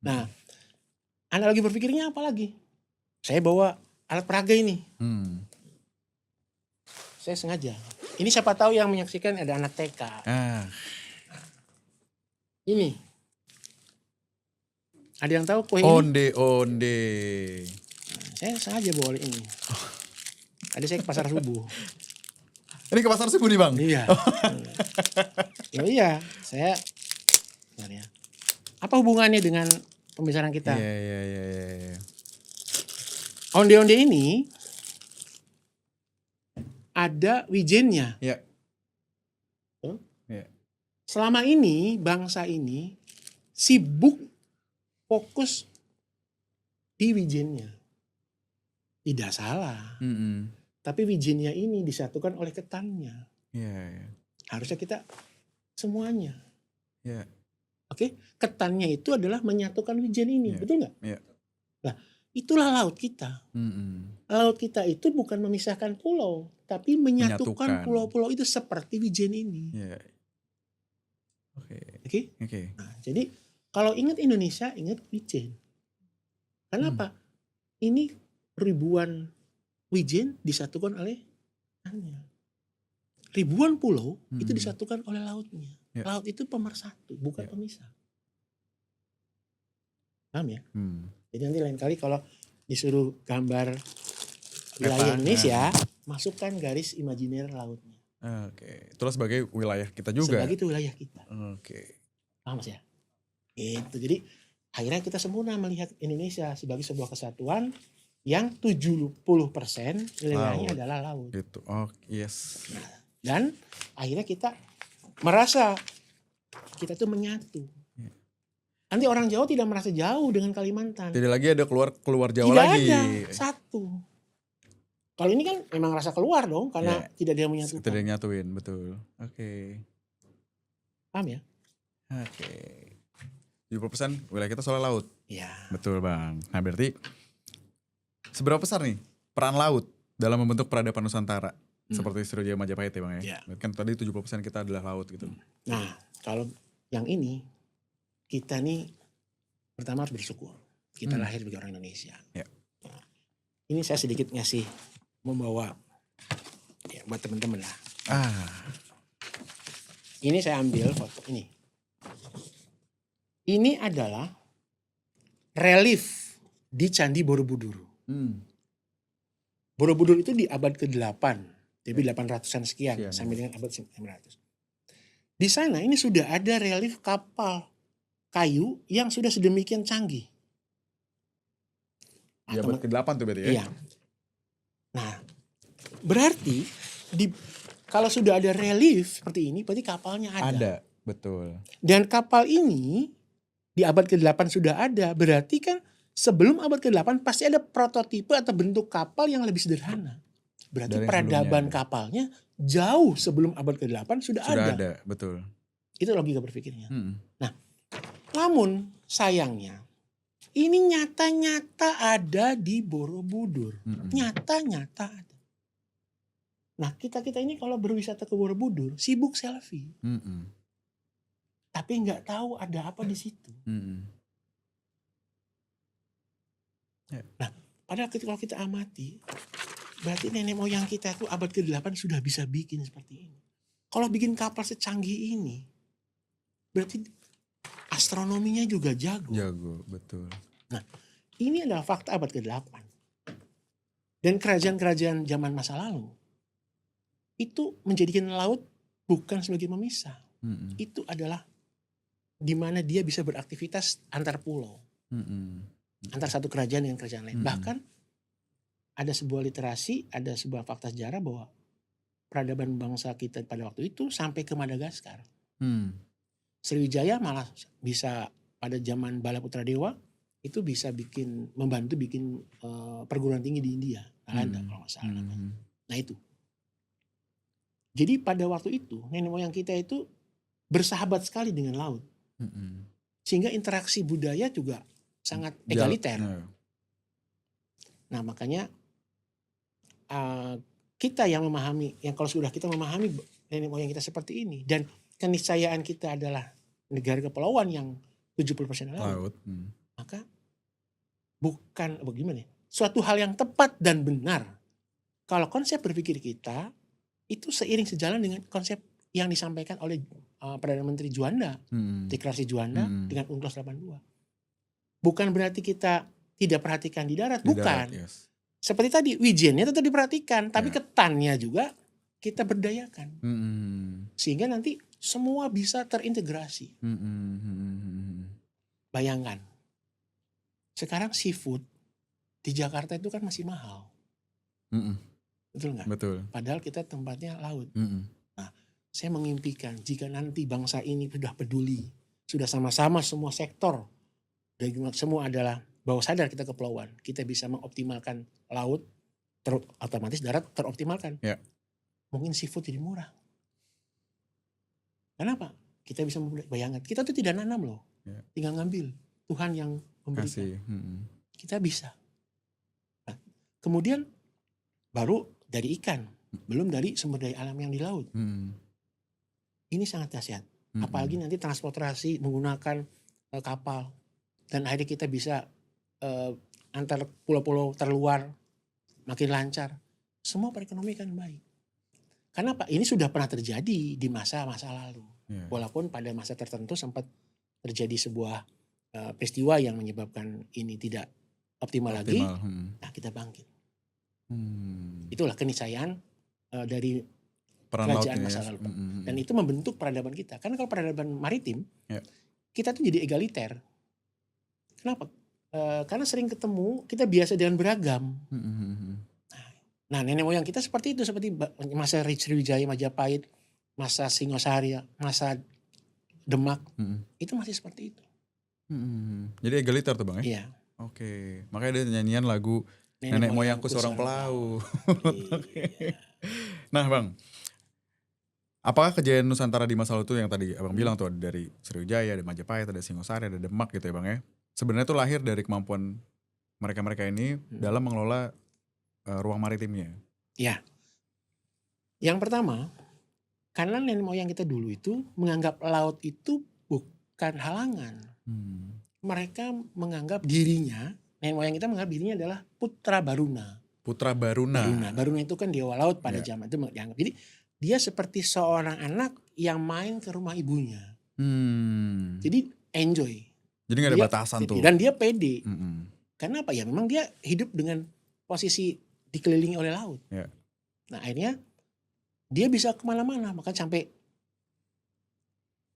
Nah, analogi berpikirnya apa lagi? Saya bawa alat peraga ini. Saya sengaja. Ini siapa tahu yang menyaksikan ada anak TK. Ini. Ada yang tahu kue ini? Onde. Saya sengaja bawa ini. Ada saya ke pasar subuh. Ini ke pasar subuh nih Bang? Iya. Iya, saya bentar ya. Apa hubungannya dengan pembicaraan kita? Iya. Onde-onde ini ada wijennya. Iya. Selama ini bangsa ini sibuk fokus di wijennya. Tidak salah. Tapi wijennya ini disatukan oleh ketannya. Iya. Harusnya kita semuanya. Iya. Oke, ketannya itu adalah menyatukan wijen ini, Iya. betul nggak? Iya. Nah, itulah laut kita. Laut kita itu bukan memisahkan pulau, tapi menyatukan pulau-pulau itu seperti wijen ini. Iya. Oke. Nah, jadi kalau ingat Indonesia, ingat wijen. Kenapa? Ini ribuan wijen disatukan oleh tanahnya. Ribuan pulau itu disatukan oleh lautnya. Ya. Laut itu pemersatu, bukan pemisah. Paham ya? Jadi nanti lain kali kalau disuruh gambar wilayah Indonesia, masukkan garis imajiner lautnya. Oke. Itulah sebagai wilayah kita juga. Sebagai itu wilayah kita. Oke. Paham Mas ya? Itu. Jadi akhirnya kita sempurna melihat Indonesia sebagai sebuah kesatuan yang 70% wilayahnya adalah laut. Gitu. Oh, yes. Nah, dan akhirnya kita merasa kita tuh menyatu. Nanti orang Jawa tidak merasa jauh dengan Kalimantan. Tidak lagi ada keluar Jawa tidak lagi. Tidak ada, satu. Kalau ini kan memang rasa keluar dong, karena tidak ada yang menyatukan. Tidak ada yang nyatuin, betul. Oke. Paham ya? Oke. 70% wilayah kita soal laut. Iya. Betul Bang. Nah berarti seberapa besar nih peran laut dalam membentuk peradaban Nusantara? Seperti Sriwijaya Majapahit ya Bang ya? Iya. Kan tadi 70% kita adalah laut gitu. Nah kalau yang ini, kita nih pertama harus bersyukur. Kita lahir sebagai orang Indonesia. Ya. Nah, ini saya sedikit ngasih membawa ya, buat teman-teman lah. Ini saya ambil foto ini. Ini adalah relief di Candi Borobudur. Borobudur itu di abad ke-8, jadi 800-an sekian sampai dengan abad 900. Di sana ini sudah ada relief kapal kayu yang sudah sedemikian canggih. Di abad ke-8 tuh berarti ya? Iya. Nah, berarti kalau sudah ada relief seperti ini, berarti kapalnya ada. Ada, betul. Dan kapal ini di abad ke-8 sudah ada, berarti kan sebelum abad ke-8 pasti ada prototipe atau bentuk kapal yang lebih sederhana. Berarti peradaban kapalnya jauh sebelum abad ke-8 sudah ada. Sudah ada, betul. Itu logika berpikirnya. Nah, namun sayangnya ini nyata-nyata ada di Borobudur. Nyata-nyata ada. Nah, kita-kita ini kalau berwisata ke Borobudur sibuk selfie. Tapi nggak tahu ada apa di situ. Nah, padahal kalau kita amati, berarti nenek moyang kita itu abad ke-8 sudah bisa bikin seperti ini. Kalau bikin kapal secanggih ini, berarti astronominya juga jago. Jago, betul. Nah, ini adalah fakta abad ke-8. Dan kerajaan-kerajaan zaman masa lalu, itu menjadikan laut bukan sebagai pemisah. Itu adalah di mana dia bisa beraktivitas antar pulau. Antar satu kerajaan dengan kerajaan lain. Bahkan ada sebuah literasi, ada sebuah fakta sejarah bahwa peradaban bangsa kita pada waktu itu sampai ke Madagaskar. Sriwijaya malah bisa pada zaman Balaputra Dewa itu bisa membantu bikin perguruan tinggi di India, Nalanda kalau nggak salah namanya. Nah itu. Jadi pada waktu itu nenek moyang kita itu bersahabat sekali dengan laut, sehingga interaksi budaya juga sangat egaliter. Nah makanya kita yang memahami, yang kalau sudah kita memahami nenek moyang kita seperti ini, dan keniscayaan kita adalah negara kepulauan yang 70% laut, maka bukan bagaimana? Suatu hal yang tepat dan benar. Kalau konsep berpikir kita itu seiring sejalan dengan konsep yang disampaikan oleh Perdana Menteri Juanda, deklarasi Juanda dengan UNCLOS 82. Bukan berarti kita tidak perhatikan di darat, bukan. Seperti tadi, wijennya tetap diperhatikan, tapi ketannya juga kita berdayakan. Sehingga nanti semua bisa terintegrasi. Bayangkan, sekarang seafood di Jakarta itu kan masih mahal. Betul nggak? Betul. Padahal kita tempatnya laut. Nah, saya mengimpikan jika nanti bangsa ini sudah peduli, sudah sama-sama semua sektor, dan semua adalah bahwa sadar kita kepulauan, kita bisa mengoptimalkan laut, otomatis darat teroptimalkan. Mungkin seafood jadi murah. Kenapa? Kita bisa bayangkan, kita tuh tidak nanam loh, tinggal ngambil. Tuhan yang memberikan. Kita bisa. Nah, kemudian baru dari ikan, belum dari sumber daya alam yang di laut. Ini sangat dahsyat. Apalagi nanti transportasi menggunakan kapal, dan akhirnya kita bisa antar pulau-pulau terluar makin lancar. Semua perekonomian kan baik. Karena Pak, ini sudah pernah terjadi di masa-masa lalu. Walaupun pada masa tertentu sempat terjadi sebuah peristiwa yang menyebabkan ini tidak optimal lagi. Nah, kita bangkit. Itulah keniscayaan dari kerajaan masa lalu. Dan itu membentuk peradaban kita. Karena kalau peradaban maritim, kita tuh jadi egaliter. Kenapa? Karena sering ketemu, kita biasa dengan beragam. Nah, nenek moyang kita seperti itu, seperti masa Sriwijaya, Majapahit, masa Singosari, masa Demak, itu masih seperti itu. Jadi egaliter tuh Bang ya? Iya. Oke, makanya ada nyanyian lagu Nenek Moyangku Seorang Pelau. Iya. Nah Bang, apakah kejayaan Nusantara di masa lalu itu yang tadi Abang bilang tuh dari Sriwijaya, ada Majapahit, ada Singosari, ada Demak gitu ya Bang ya? Sebenarnya itu lahir dari kemampuan mereka-mereka ini dalam mengelola ruang maritimnya. Ya. Yang pertama, karena nenek moyang kita dulu itu menganggap laut itu bukan halangan. Mereka menganggap dirinya, nenek moyang kita menganggap dirinya adalah putra Baruna. Putra Baruna. Baruna itu kan dewa laut pada zaman itu dianggap. Jadi dia seperti seorang anak yang main ke rumah ibunya. Jadi enjoy. Jadi gak ada Dia batasan pede. tuh. Dan dia pede. Mm-mm. Karena apa ya? Memang dia hidup dengan posisi dikelilingi oleh laut. Ya. Nah akhirnya dia bisa kemana-mana. Maka sampai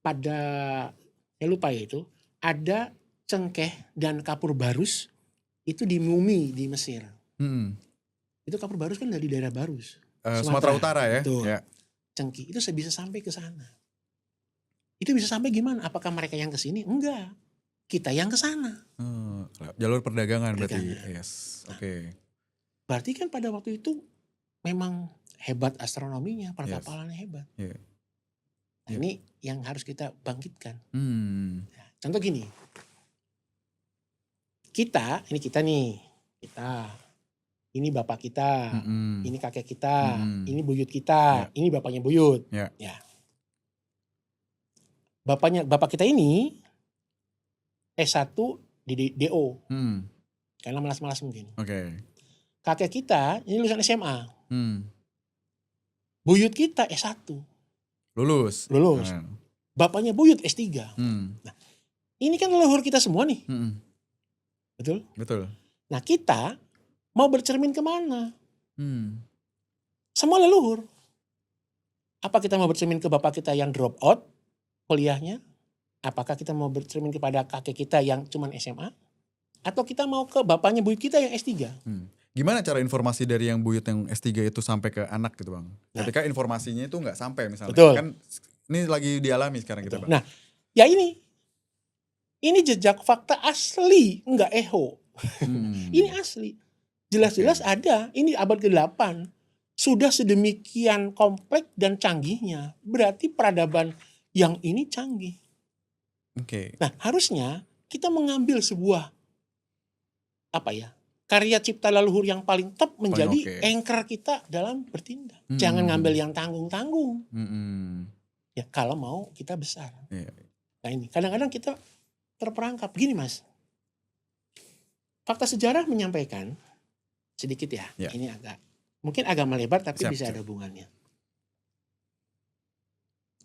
pada, saya lupa ya itu, ada cengkeh dan kapur barus itu di Mumi di Mesir. Itu kapur barus kan dari daerah Barus. Sumatera Utara ya. Betul. Ya. Cengkih itu bisa sampai ke sana. Itu bisa sampai gimana? Apakah mereka yang ke sini? Enggak. Kita yang ke sana. Jalur perdagangan berarti. Perdagangan. Yes. Oke. Berarti kan pada waktu itu memang hebat astronominya, perkapalannya hebat. Yeah. Nah, ini yang harus kita bangkitkan. Nah, contoh gini. Kita nih. Ini bapak kita, ini kakek kita, ini buyut kita, ini bapaknya buyut. Ya. Bapak kita ini S1 di DO. Karena malas-malas mungkin. Oke. Kakek kita ini lulusan SMA. Buyut kita S1. Lulus. Bapaknya buyut S3. Nah, ini kan leluhur kita semua nih. Betul? Nah, kita mau bercermin kemana? Semua leluhur. Apa kita mau bercermin ke bapak kita yang drop out kuliahnya? Apakah kita mau bercermin kepada kakek kita yang cuman SMA? Atau kita mau ke bapaknya buyut kita yang S3? Gimana cara informasi dari yang buyut yang S3 itu sampai ke anak gitu Bang? Ketika informasinya itu gak sampai misalnya. Betul. Kan ini lagi dialami sekarang kita Bang. Nah, ya ini jejak fakta asli, enggak eho. Ini asli. Jelas-jelas ada. Ini abad ke-8. Sudah sedemikian kompleks dan canggihnya. Berarti peradaban yang ini canggih. Nah, harusnya kita mengambil sebuah karya cipta leluhur yang paling top menjadi anchor kita dalam bertindak. Jangan ngambil yang tanggung-tanggung. Ya kalau mau kita besar. Nah ini kadang-kadang kita terperangkap. Gini Mas, fakta sejarah menyampaikan sedikit ya. Ini mungkin agak melebar tapi bisa ada hubungannya.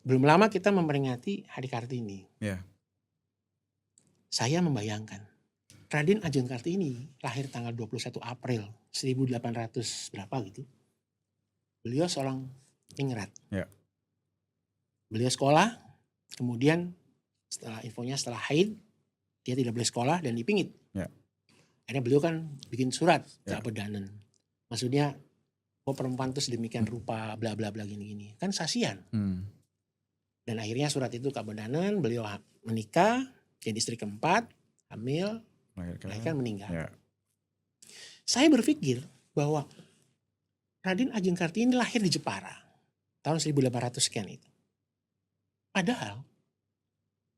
Belum lama kita memperingati Hari Kartini. Saya membayangkan Raden Ajeng Kartini lahir tanggal 21 April 1800 berapa gitu. Beliau seorang ningrat. Beliau sekolah, kemudian setelah haid dia tidak boleh sekolah dan dipingit. Akhirnya beliau kan bikin surat ke Abedanen. Maksudnya perempuan itu sedemikian rupa bla bla bla gini-gini. Kan sasian. Dan akhirnya surat itu ke Abedanen, beliau menikah, jadi istri keempat, hamil, melahirkan, meninggal. Saya berpikir bahwa Raden Ajeng Kartini lahir di Jepara tahun 1800 sekian itu. Padahal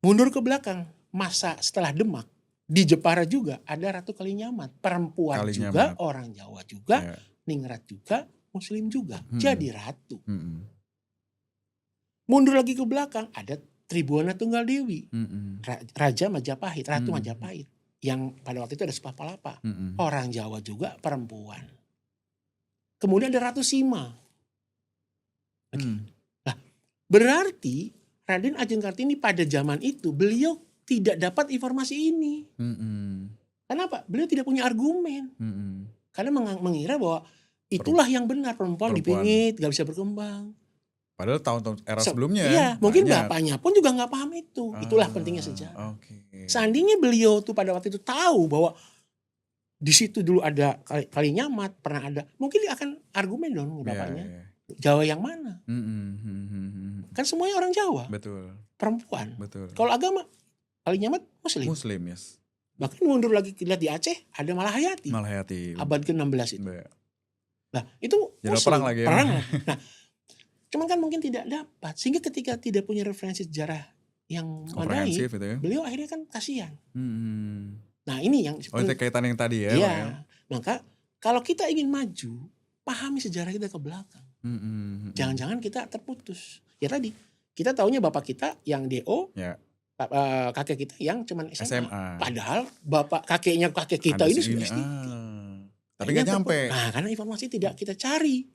mundur ke belakang masa setelah Demak di Jepara juga ada Ratu Kalinyamat, perempuan juga, orang Jawa juga, ningrat juga, Muslim juga, jadi ratu. Mundur lagi ke belakang ada Tribhuwana Tunggal Dewi, Raja Majapahit, Ratu Majapahit, yang pada waktu itu ada Supapalapa, orang Jawa juga, perempuan. Kemudian ada Ratu Sima. Nah, berarti Raden Ajeng Kartini pada zaman itu beliau tidak dapat informasi ini. Kenapa? Beliau tidak punya argumen. Karena mengira bahwa itulah yang benar, perempuan dipingit, gak bisa berkembang. Padahal tahun-tahun era sebelumnya. Iya, mungkin bapaknya pun juga gak paham itu. Itulah pentingnya sejarah. Seandainya beliau tuh pada waktu itu tahu bahwa di situ dulu ada Kalinyamat, pernah ada, mungkin dia akan argumen dong bapaknya. Jawa yang mana? Kan semuanya orang Jawa. Betul. Perempuan. Betul. Kalau agama, Kalinyamat Muslim. Muslim, yes. Bahkan mundur lagi lihat di Aceh ada Malahayati. Abad ke-16 itu. Nah, itu Muslim. Perang lagi. Nah, cuman kan mungkin tidak dapat. Sehingga ketika tidak punya referensi sejarah yang memadai, beliau akhirnya kan kasihan. Nah, ini yang kaitan yang tadi ya. Iya. Maka kalau kita ingin maju, pahami sejarah kita ke belakang. Jangan-jangan kita terputus. Ya tadi, kita taunya bapak kita yang DO, kakek kita yang cuman SMA. Padahal kakek kita ini sudah S3. Tapi gak nyampe. Nah, karena informasi tidak kita cari.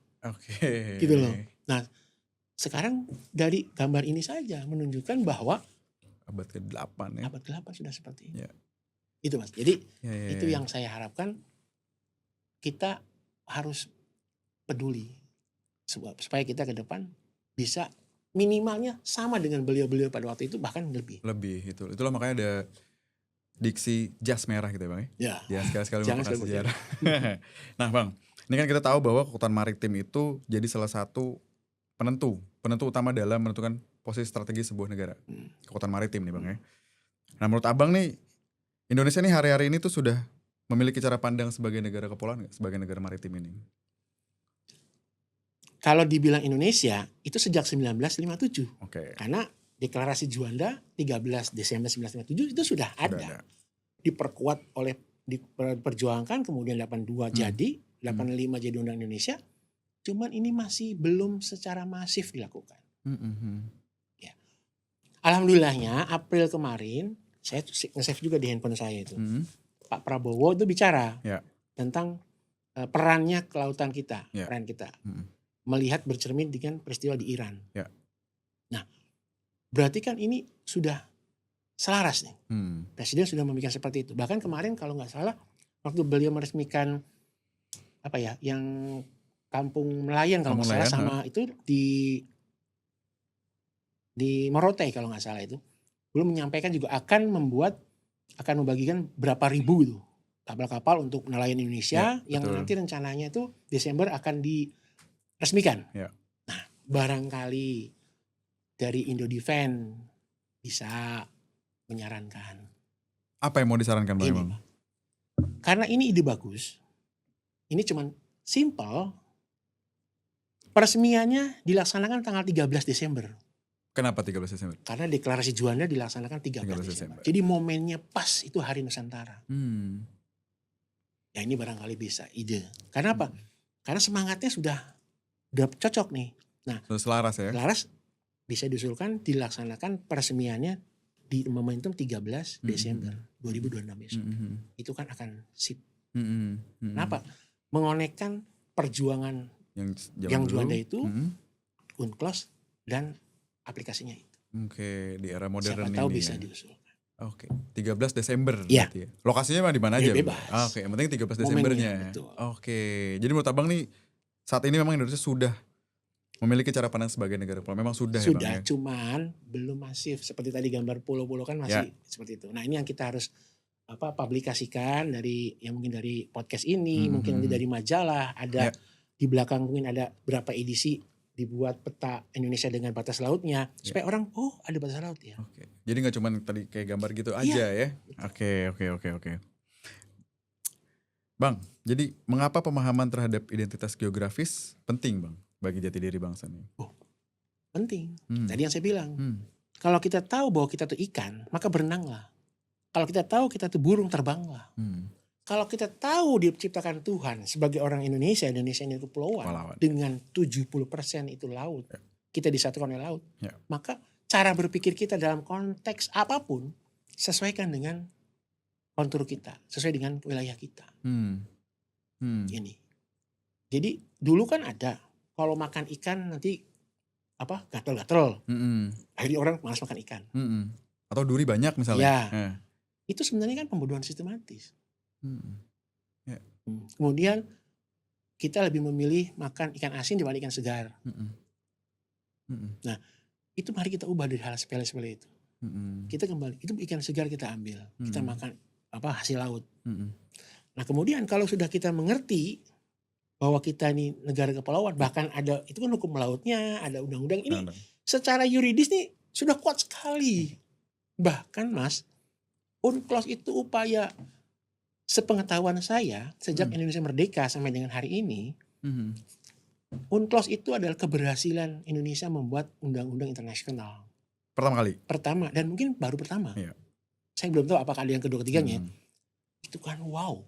Gitu loh. Nah, sekarang dari gambar ini saja menunjukkan bahwa Abad ke-8 ya. abad ke-8 sudah seperti ini. Ya. Itu Mas. Jadi Ya. itu yang saya harapkan kita harus peduli supaya kita ke depan bisa minimalnya sama dengan beliau-beliau pada waktu itu, bahkan lebih. Lebih itu. Itulah makanya ada diksi jas merah gitu ya Bang ya. Ya. Jangan sekali-sekali Jangan melupakan sekali sejarah. Nah Bang, ini kan kita tahu bahwa kekuatan maritim itu jadi salah satu penentu utama dalam menentukan posisi strategi sebuah negara. Kekuatan maritim nih Bang ya. Nah menurut Abang nih, Indonesia nih hari-hari ini tuh sudah memiliki cara pandang sebagai negara kepulauan nggak? Sebagai negara maritim ini? Kalau dibilang Indonesia itu sejak 1957. Oke. Karena deklarasi Juanda 13 Desember 1957 itu sudah ada. Diperkuat oleh diperjuangkan, kemudian 82 jadi, 85 jadi Undang Indonesia. Cuman ini masih belum secara masif dilakukan. Ya. Alhamdulillahnya April kemarin saya nge-save juga di handphone saya itu. Pak Prabowo itu bicara tentang perannya kelautan kita, peran kita. Melihat bercermin dengan peristiwa di Iran. Nah, berarti kan ini sudah selaras nih. Presiden sudah memikirkan seperti itu. Bahkan kemarin kalau nggak salah, waktu beliau meresmikan apa ya, yang Kampung Nelayan kalau nggak salah, sama itu di Morotai kalau nggak salah itu, belum menyampaikan juga akan membagikan berapa ribu itu kapal-kapal untuk nelayan Indonesia yang nanti rencananya itu Desember akan diresmikan. Nah, barangkali dari Indodefense bisa menyarankan. Apa yang mau disarankan Bang? Ini, karena ini ide bagus. Ini cuman simple. Peresmiannya dilaksanakan tanggal 13 Desember. Kenapa 13 Desember? Karena deklarasi Juanda dilaksanakan 13 Desember. Jadi momennya pas itu Hari Nusantara. Ya ini barangkali bisa ide. Karena apa? Karena semangatnya sudah cocok nih. Nah, sudah selaras ya. Selaras bisa diusulkan dilaksanakan peresmiannya di momentum 13 Desember 2026 besok. Itu kan akan sip. Kenapa? Mengonekkan perjuangan yang Juanda itu, UNCLOS dan aplikasinya itu. Oke, di era modern ini. Siapa tahu bisa diusulkan. Oke, 13 Desember ya. Berarti ya. Lokasinya mah di mana aja? Bebas. Oke, yang penting 13 Desembernya. Oke, jadi menurut Abang nih saat ini memang Indonesia sudah memiliki cara pandang sebagai negara kepulauan. Memang sudah ya Bang ya? Cuman belum masif. Seperti tadi gambar pulau-pulau kan masih seperti itu. Nah ini yang kita harus publikasikan dari yang mungkin dari podcast ini, mungkin nanti dari majalah, ada di belakang mungkin ada berapa edisi dibuat peta Indonesia dengan batas lautnya supaya orang ada batas laut ya. Oke. Jadi nggak cuma tadi kayak gambar gitu aja ya. Oke. Bang, jadi mengapa pemahaman terhadap identitas geografis penting Bang bagi jati diri bangsa ini? Penting. Tadi yang saya bilang. Kalau kita tahu bahwa kita tuh ikan, maka berenanglah. Kalau kita tahu kita tuh burung, terbanglah. Kalau kita tahu diciptakan Tuhan sebagai orang Indonesia ini kepulauan dengan 70% itu laut, kita disatukan oleh laut, maka cara berpikir kita dalam konteks apapun sesuaikan dengan kontur kita, sesuai dengan wilayah kita. Ini. Jadi dulu kan ada kalau makan ikan nanti gatel-gatel, akhirnya orang malas makan ikan. Atau duri banyak misalnya. Itu sebenarnya kan pembunuhan sistematis. Kemudian kita lebih memilih makan ikan asin dibanding ikan segar. Nah itu mari kita ubah dari hal sepele-sepele itu. Kita kembali, itu ikan segar kita ambil, kita makan hasil laut. Nah kemudian kalau sudah kita mengerti bahwa kita ini negara kepulauan, bahkan ada itu kan hukum lautnya, ada undang-undang ini secara yuridis nih sudah kuat sekali. Bahkan Mas, UNCLOS itu upaya sepengetahuan saya sejak Indonesia merdeka sampai dengan hari ini, UNCLOS itu adalah keberhasilan Indonesia membuat undang-undang internasional. Pertama kali? Pertama, dan mungkin baru pertama. Saya belum tahu apakah ada yang kedua ketiganya. Itu kan wow.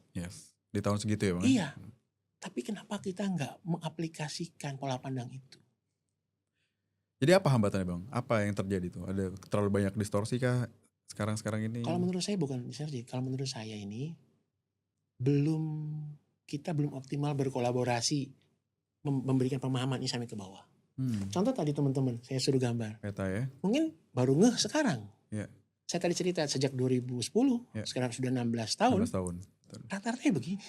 Di tahun segitu ya Bang? Iya. Tapi kenapa kita nggak mengaplikasikan pola pandang itu? Jadi apa hambatannya Bang? Apa yang terjadi tuh? Ada terlalu banyak distorsi kah sekarang ini? Kalau menurut saya bukan distorsi. Kalau menurut saya ini kita belum optimal berkolaborasi memberikan pemahaman ini sampai ke bawah. Contoh tadi teman-teman saya suruh gambar. Peta ya. Mungkin baru ngeh sekarang. Ya. Saya tadi cerita sejak 2010, sekarang sudah 16 tahun. 16 tahun. Rata-ratanya begini.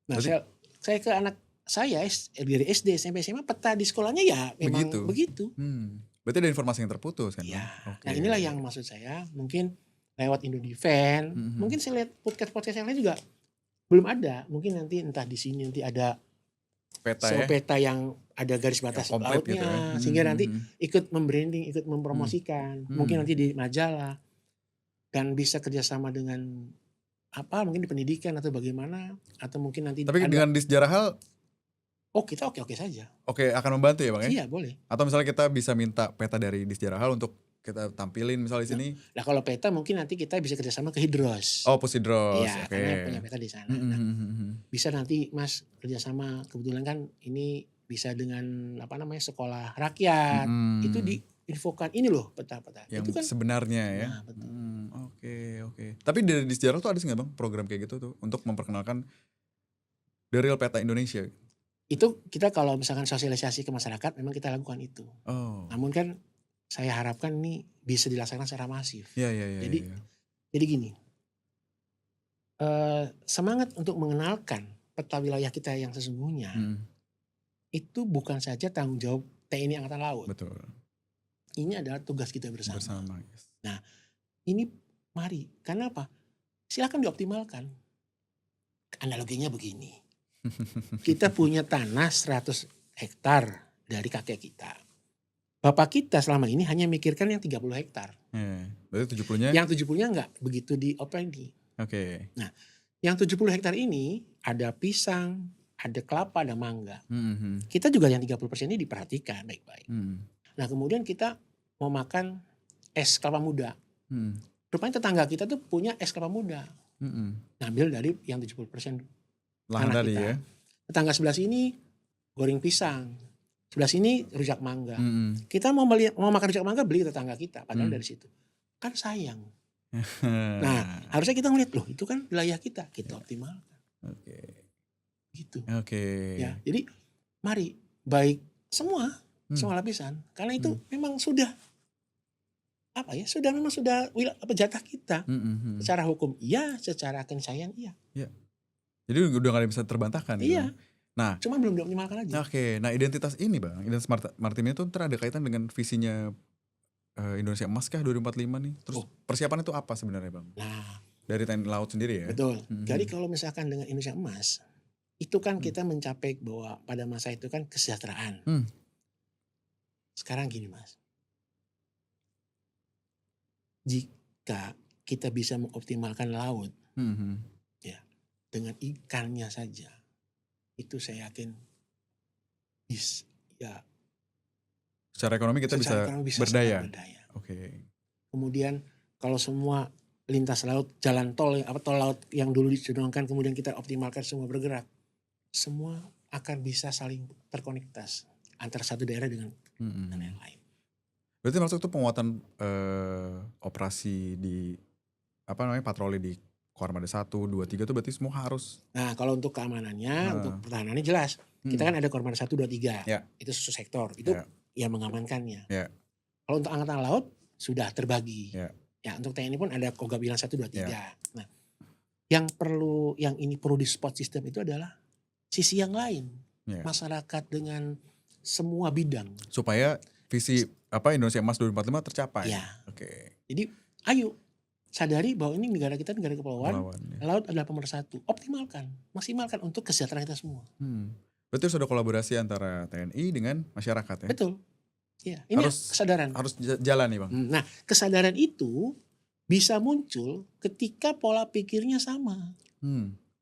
Nah, Berarti, saya ke anak saya dari SD, SMP, SMA peta di sekolahnya ya memang begitu. Berarti ada informasi yang terputus kan? Ya. Nah, inilah yang maksud saya mungkin lewat Indodefense, mungkin saya lihat podcast yang lain juga belum ada. Mungkin nanti entah di sini nanti ada peta yang ada garis batas lautnya gitu ya. Sehingga nanti ikut membranding, ikut mempromosikan. Mungkin nanti di majalah dan bisa kerjasama dengan mungkin di pendidikan atau bagaimana, atau mungkin nanti tapi dengan di sejarah hal kita oke saja. Oke, akan membantu ya Bang ya? Iya, boleh. Atau misalnya kita bisa minta peta dari di sejarah hal untuk kita tampilin misalnya di sini. Nah, kalau peta mungkin nanti kita bisa kerjasama ke Hidros. Oh, Pushidros. Iya, karena punya peta di sana. Bisa nanti Mas kerjasama, kebetulan kan ini bisa dengan sekolah rakyat. Itu diinfokan ini loh peta-peta. Yang itu kan sebenarnya ya. Nah, betul. Oke. Tapi dari di sejarah tuh ada sih nggak Bang program kayak gitu tuh untuk memperkenalkan the real peta Indonesia? Itu kita kalau misalkan sosialisasi ke masyarakat memang kita lakukan itu. Namun kan saya harapkan ini bisa dilaksanakan secara masif. Iya. Jadi gini, semangat untuk mengenalkan peta wilayah kita yang sesungguhnya itu bukan saja tanggung jawab TNI Angkatan Laut. Betul. Ini adalah tugas kita bersama. Yes. Nah, ini mari, karena apa? Silakan dioptimalkan. Analoginya begini. Kita punya tanah 100 hektar dari kakek kita. Bapak kita selama ini hanya mikirkan yang 30 hektar. Berarti 70-nya? Yang 70-nya enggak begitu dioperasi. Oke. Nah, yang 70 hektar ini ada pisang, ada kelapa, ada mangga. Kita juga yang 30% ini diperhatikan baik-baik. Nah, kemudian kita mau makan es kelapa muda. Rupanya tetangga kita tuh punya es kelapa muda. Ngambil dari yang 70% lahan tadi ya. Tetangga sebelah sini goreng pisang. Sebelah sini rujak mangga. Kita mau makan rujak mangga beli tetangga kita. Padahal dari situ. Kan sayang. Nah, harusnya kita ngeliat loh itu kan wilayah kita. Kita optimalkan. Gitu. Ya, jadi mari baik semua lapisan. Karena itu memang sudah jatah kita. Secara hukum iya, secara keniscayaan iya. Jadi udah gak bisa terbantahkan gitu. Iya. Nah, cuma belum dioptimalkan aja. Nah identitas ini Bang, identitas maritim itu ntar ada kaitan dengan visinya Indonesia Emas kah 2045 nih? Terus persiapan itu apa sebenarnya Bang? Nah, dari TNI Laut sendiri ya? Betul. Jadi kalau misalkan dengan Indonesia Emas, itu kan kita mencapai bahwa pada masa itu kan kesejahteraan. Sekarang gini Mas, jika kita bisa mengoptimalkan laut, ya dengan ikannya saja, itu saya yakin secara ekonomi kita bisa berdaya. Kemudian kalau semua lintas laut, jalan tol laut yang dulu dicadangkan kemudian kita optimalkan semua bergerak, semua akan bisa saling terkonektas antara satu daerah dengan yang lain. Berarti maksud itu penguatan operasi di patroli di Koarmada 1, 2, 3 itu berarti semua harus. Nah, kalau untuk keamanannya, untuk pertahanannya jelas. Kita kan ada Koarmada 1, 2, 3. Itu susu sektor. Itu yang mengamankannya. Kalau untuk Angkatan Laut sudah terbagi. Ya, untuk TNI pun ada Kogab Bilang 1, 2, 3. Nah, yang ini perlu di support system itu adalah sisi yang lain. Masyarakat dengan semua bidang. Supaya visi Indonesia Emas 2045 tercapai. Jadi, ayo sadari bahwa ini negara kita negara kepulauan, laut adalah pemersatu. Optimalkan, maksimalkan untuk kesejahteraan kita semua. Berarti sudah kolaborasi antara TNI dengan masyarakat ya? Betul. Ya, ini kesadaran. Harus jalan nih Bang. Nah, kesadaran itu bisa muncul ketika pola pikirnya sama.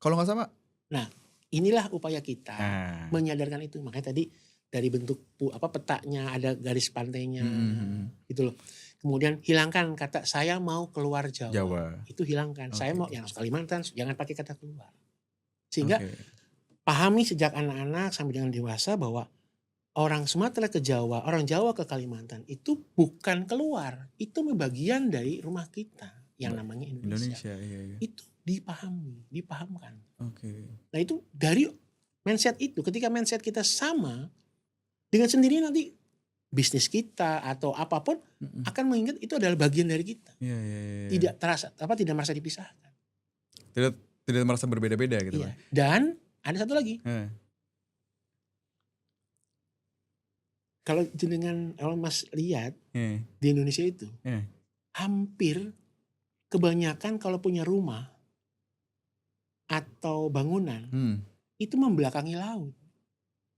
Kalau nggak sama? Nah, inilah upaya kita menyadarkan itu. Makanya tadi dari bentuk petanya ada garis pantainya, gitu loh. Kemudian hilangkan kata saya mau keluar Jawa. Itu hilangkan. Saya mau yang Kalimantan, jangan pakai kata keluar. Sehingga pahami sejak anak-anak sampai dengan dewasa bahwa orang Sumatera ke Jawa, orang Jawa ke Kalimantan itu bukan keluar, itu bagian dari rumah kita yang namanya Indonesia. Iya. Itu dipahamkan. Nah itu dari mindset itu, ketika mindset kita sama, Dengan sendirinya nanti bisnis kita atau apapun akan mengingat itu adalah bagian dari kita. Iya, iya, iya. Tidak terasa tidak merasa dipisahkan. Tidak merasa berbeda-beda gitu, Iya. Bang. Dan ada satu lagi. Kalau Mas lihat di Indonesia itu hampir kebanyakan kalau punya rumah atau bangunan itu membelakangi laut.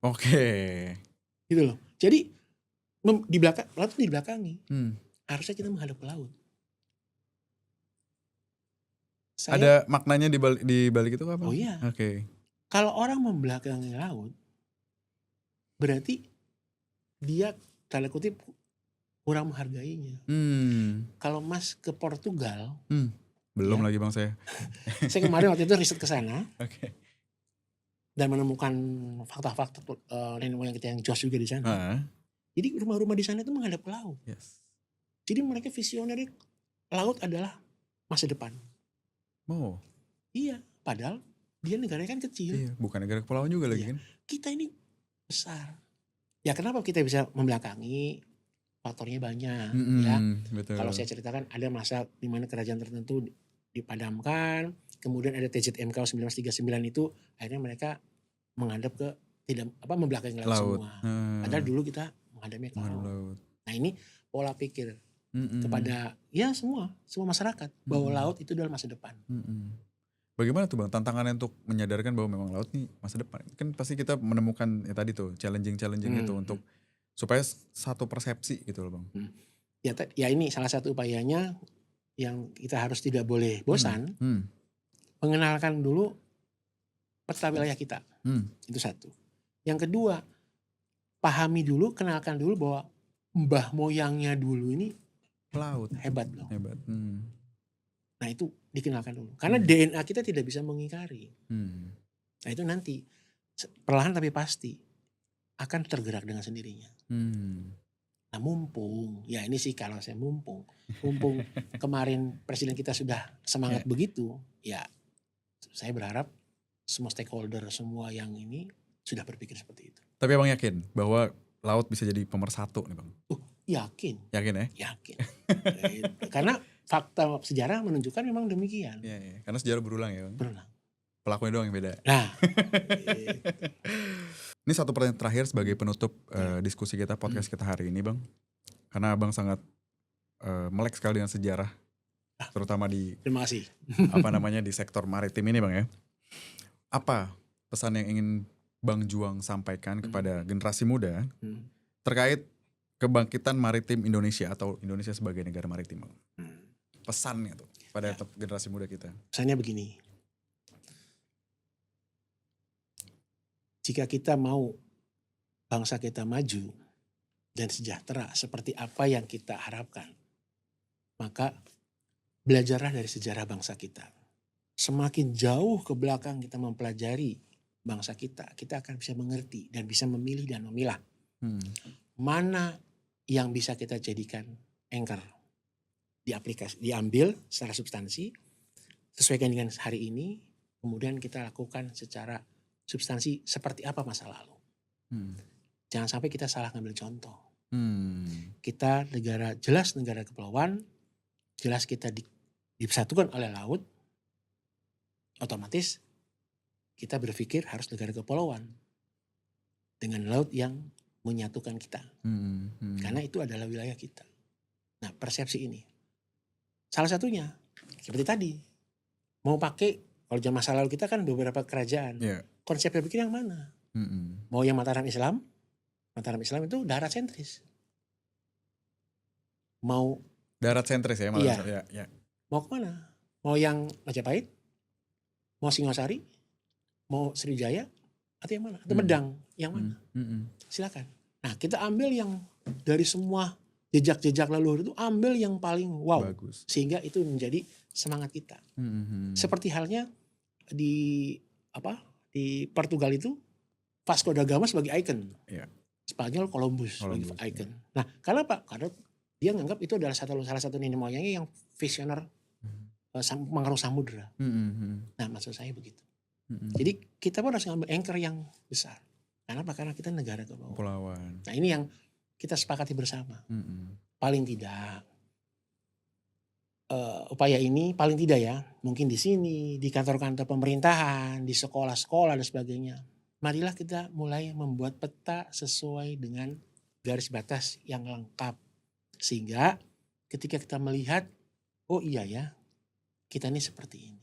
Oke. Gitu loh. Jadi di belakang laut itu dibelakangi. Harusnya kita menghadap ke laut. Ada maknanya di balik itu apa? Oh iya. Oke. Kalau orang membelakangi laut, berarti dia tanda kutip kurang menghargainya. Kalau Mas ke Portugal, belum lagi Bang saya. Saya kemarin waktu itu riset ke sana. Oke. Dan menemukan fakta-fakta nenek moyang kita yang jos juga di sana. Jadi rumah-rumah di sana itu menghadap ke laut. Yes. Jadi mereka visioner, laut adalah masa depan. Oh. Iya, padahal dia negaranya kan kecil. Iya, bukan negara kepulauan juga lagi kan. Kita ini besar. Ya kenapa kita bisa membelakangi? Faktornya banyak. Ya. Betul. Kalau saya ceritakan ada masa di mana kerajaan tertentu dipadamkan, kemudian ada TZMK 1939 itu akhirnya mereka menghadap ke membelakangi laut semua. Padahal dulu kita menghadapnya ke laut. Nah ini pola pikir kepada ya semua masyarakat bahwa laut itu adalah masa depan. Bagaimana tuh Bang tantangannya untuk menyadarkan bahwa memang laut nih masa depan? Kan pasti kita menemukan ya tadi tuh challenging itu untuk supaya satu persepsi gitu loh Bang. Ya ini salah satu upayanya yang kita harus tidak boleh bosan. Mengenalkan dulu peta wilayah kita. Itu satu. Yang kedua, kenalkan dulu bahwa mbah moyangnya dulu ini laut hebat loh. Hebat. Nah itu dikenalkan dulu. Karena DNA kita tidak bisa mengingkari. Nah itu nanti perlahan tapi pasti akan tergerak dengan sendirinya. Nah mumpung, ya ini sih kalau saya mumpung kemarin presiden kita sudah semangat begitu, ya saya berharap semua stakeholder semua yang ini sudah berpikir seperti itu. Tapi Abang yakin bahwa laut bisa jadi pemersatu nih Bang? Yakin. Yakin ya? Yakin. Karena fakta sejarah menunjukkan memang demikian. Iya. Karena sejarah berulang ya Bang? Berulang. Pelakunya doang yang beda. Nah. Ini satu pertanyaan terakhir sebagai penutup diskusi kita, podcast kita hari ini Bang. Karena Abang sangat melek sekali dengan sejarah. Terutama di terima kasih. di sektor maritim ini Bang ya. Apa pesan yang ingin Bang Juang sampaikan kepada generasi muda terkait kebangkitan maritim Indonesia atau Indonesia sebagai negara maritim Bang? Pesannya tuh pada generasi muda kita. Pesannya begini. Jika kita mau bangsa kita maju dan sejahtera seperti apa yang kita harapkan, maka belajarlah dari sejarah bangsa kita. Semakin jauh ke belakang kita mempelajari bangsa kita akan bisa mengerti dan bisa memilih dan memilah. Mana yang bisa kita jadikan anchor, diambil secara substansi, sesuaikan dengan hari ini, kemudian kita lakukan secara substansi seperti apa masa lalu. Jangan sampai kita salah ngambil contoh. Kita jelas negara kepulauan, jelas kita disatukan oleh laut, otomatis kita berpikir harus negara kepulauan dengan laut yang menyatukan kita. Karena itu adalah wilayah kita. Nah persepsi ini, salah satunya seperti tadi, mau pakai kalau zaman masa lalu kita kan beberapa kerajaan. Konsep berpikir yang mana? Mau yang Mataram Islam itu darat sentris. Mau darat sentris ya malah. Iya. Mau kemana? Mau yang Majapahit? Mau Singosari? Mau Sriwijaya? Atau yang mana? Atau Medang? Yang mana? Silakan. Nah kita ambil yang dari semua jejak-jejak leluhur itu, ambil yang paling wow. Bagus. Sehingga itu menjadi semangat kita. Seperti halnya di Portugal itu Vasco da Gama sebagai ikon. Spanyol Columbus sebagai ikon. Nah, karena apa? Karena dia menganggap itu adalah salah satu nenek moyangnya yang visioner mengarung samudera. Nah, maksud saya begitu. Jadi kita pun harus ngambil anchor yang besar. Kenapa? Karena kita negara kepulauan. Kepulauan. Nah ini yang kita sepakati bersama. Paling tidak upaya ini paling tidak ya, mungkin di sini, di kantor-kantor pemerintahan, di sekolah-sekolah dan sebagainya. Marilah kita mulai membuat peta sesuai dengan garis batas yang lengkap. Sehingga ketika kita melihat, oh iya ya, kita ini seperti ini.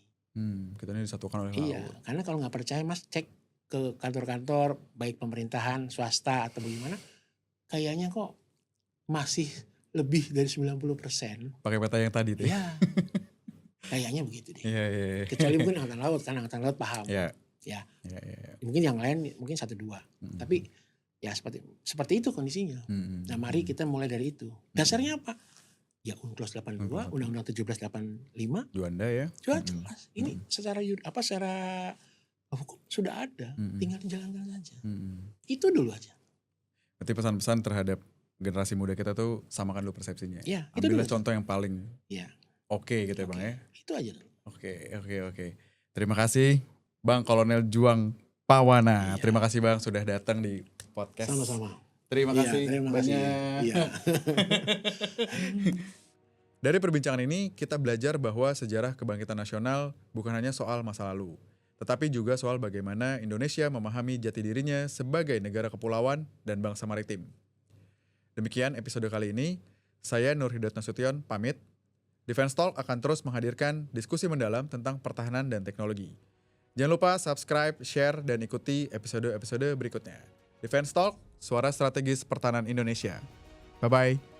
Kita ini disatukan oleh Iya, laut. karena kalau nggak percaya Mas, cek ke kantor-kantor, baik pemerintahan, swasta atau bagaimana, kayaknya kok masih lebih dari 90%. Pakai peta yang tadi tuh. Iya, kayaknya begitu deh. Iya. Kecuali mungkin angkatan laut, kan angkatan laut paham. Iya. Ya. Iya. Mungkin yang lain mungkin 1-2. Tapi ya seperti itu kondisinya. Nah mari kita mulai dari itu. Dasarnya apa? Ya UNCLOS 82, Undang-Undang 1785. Juanda ya. Jelas. Ini secara hukum sudah ada. Tinggal dijalankan saja. Itu dulu aja. Berarti pesan-pesan terhadap generasi muda kita tuh samakan dulu persepsinya. Ya, itu ambillah dulu. contoh yang paling oke gitu ya Bang ya. Itu aja dulu. Oke. Terima kasih Bang Kolonel Juang Pawana. Terima kasih Bang sudah datang di podcast. Sama-sama. Terima kasih terima banyak. kasih. Iya. Dari perbincangan ini kita belajar bahwa sejarah kebangkitan nasional bukan hanya soal masa lalu, tetapi juga soal bagaimana Indonesia memahami jati dirinya sebagai negara kepulauan dan bangsa maritim. Demikian episode kali ini. Saya Nur Hidayat Nasution pamit. Defense Talk akan terus menghadirkan diskusi mendalam tentang pertahanan dan teknologi. Jangan lupa subscribe, share, dan ikuti episode-episode berikutnya. Defense Talk, suara strategis pertahanan Indonesia. Bye-bye.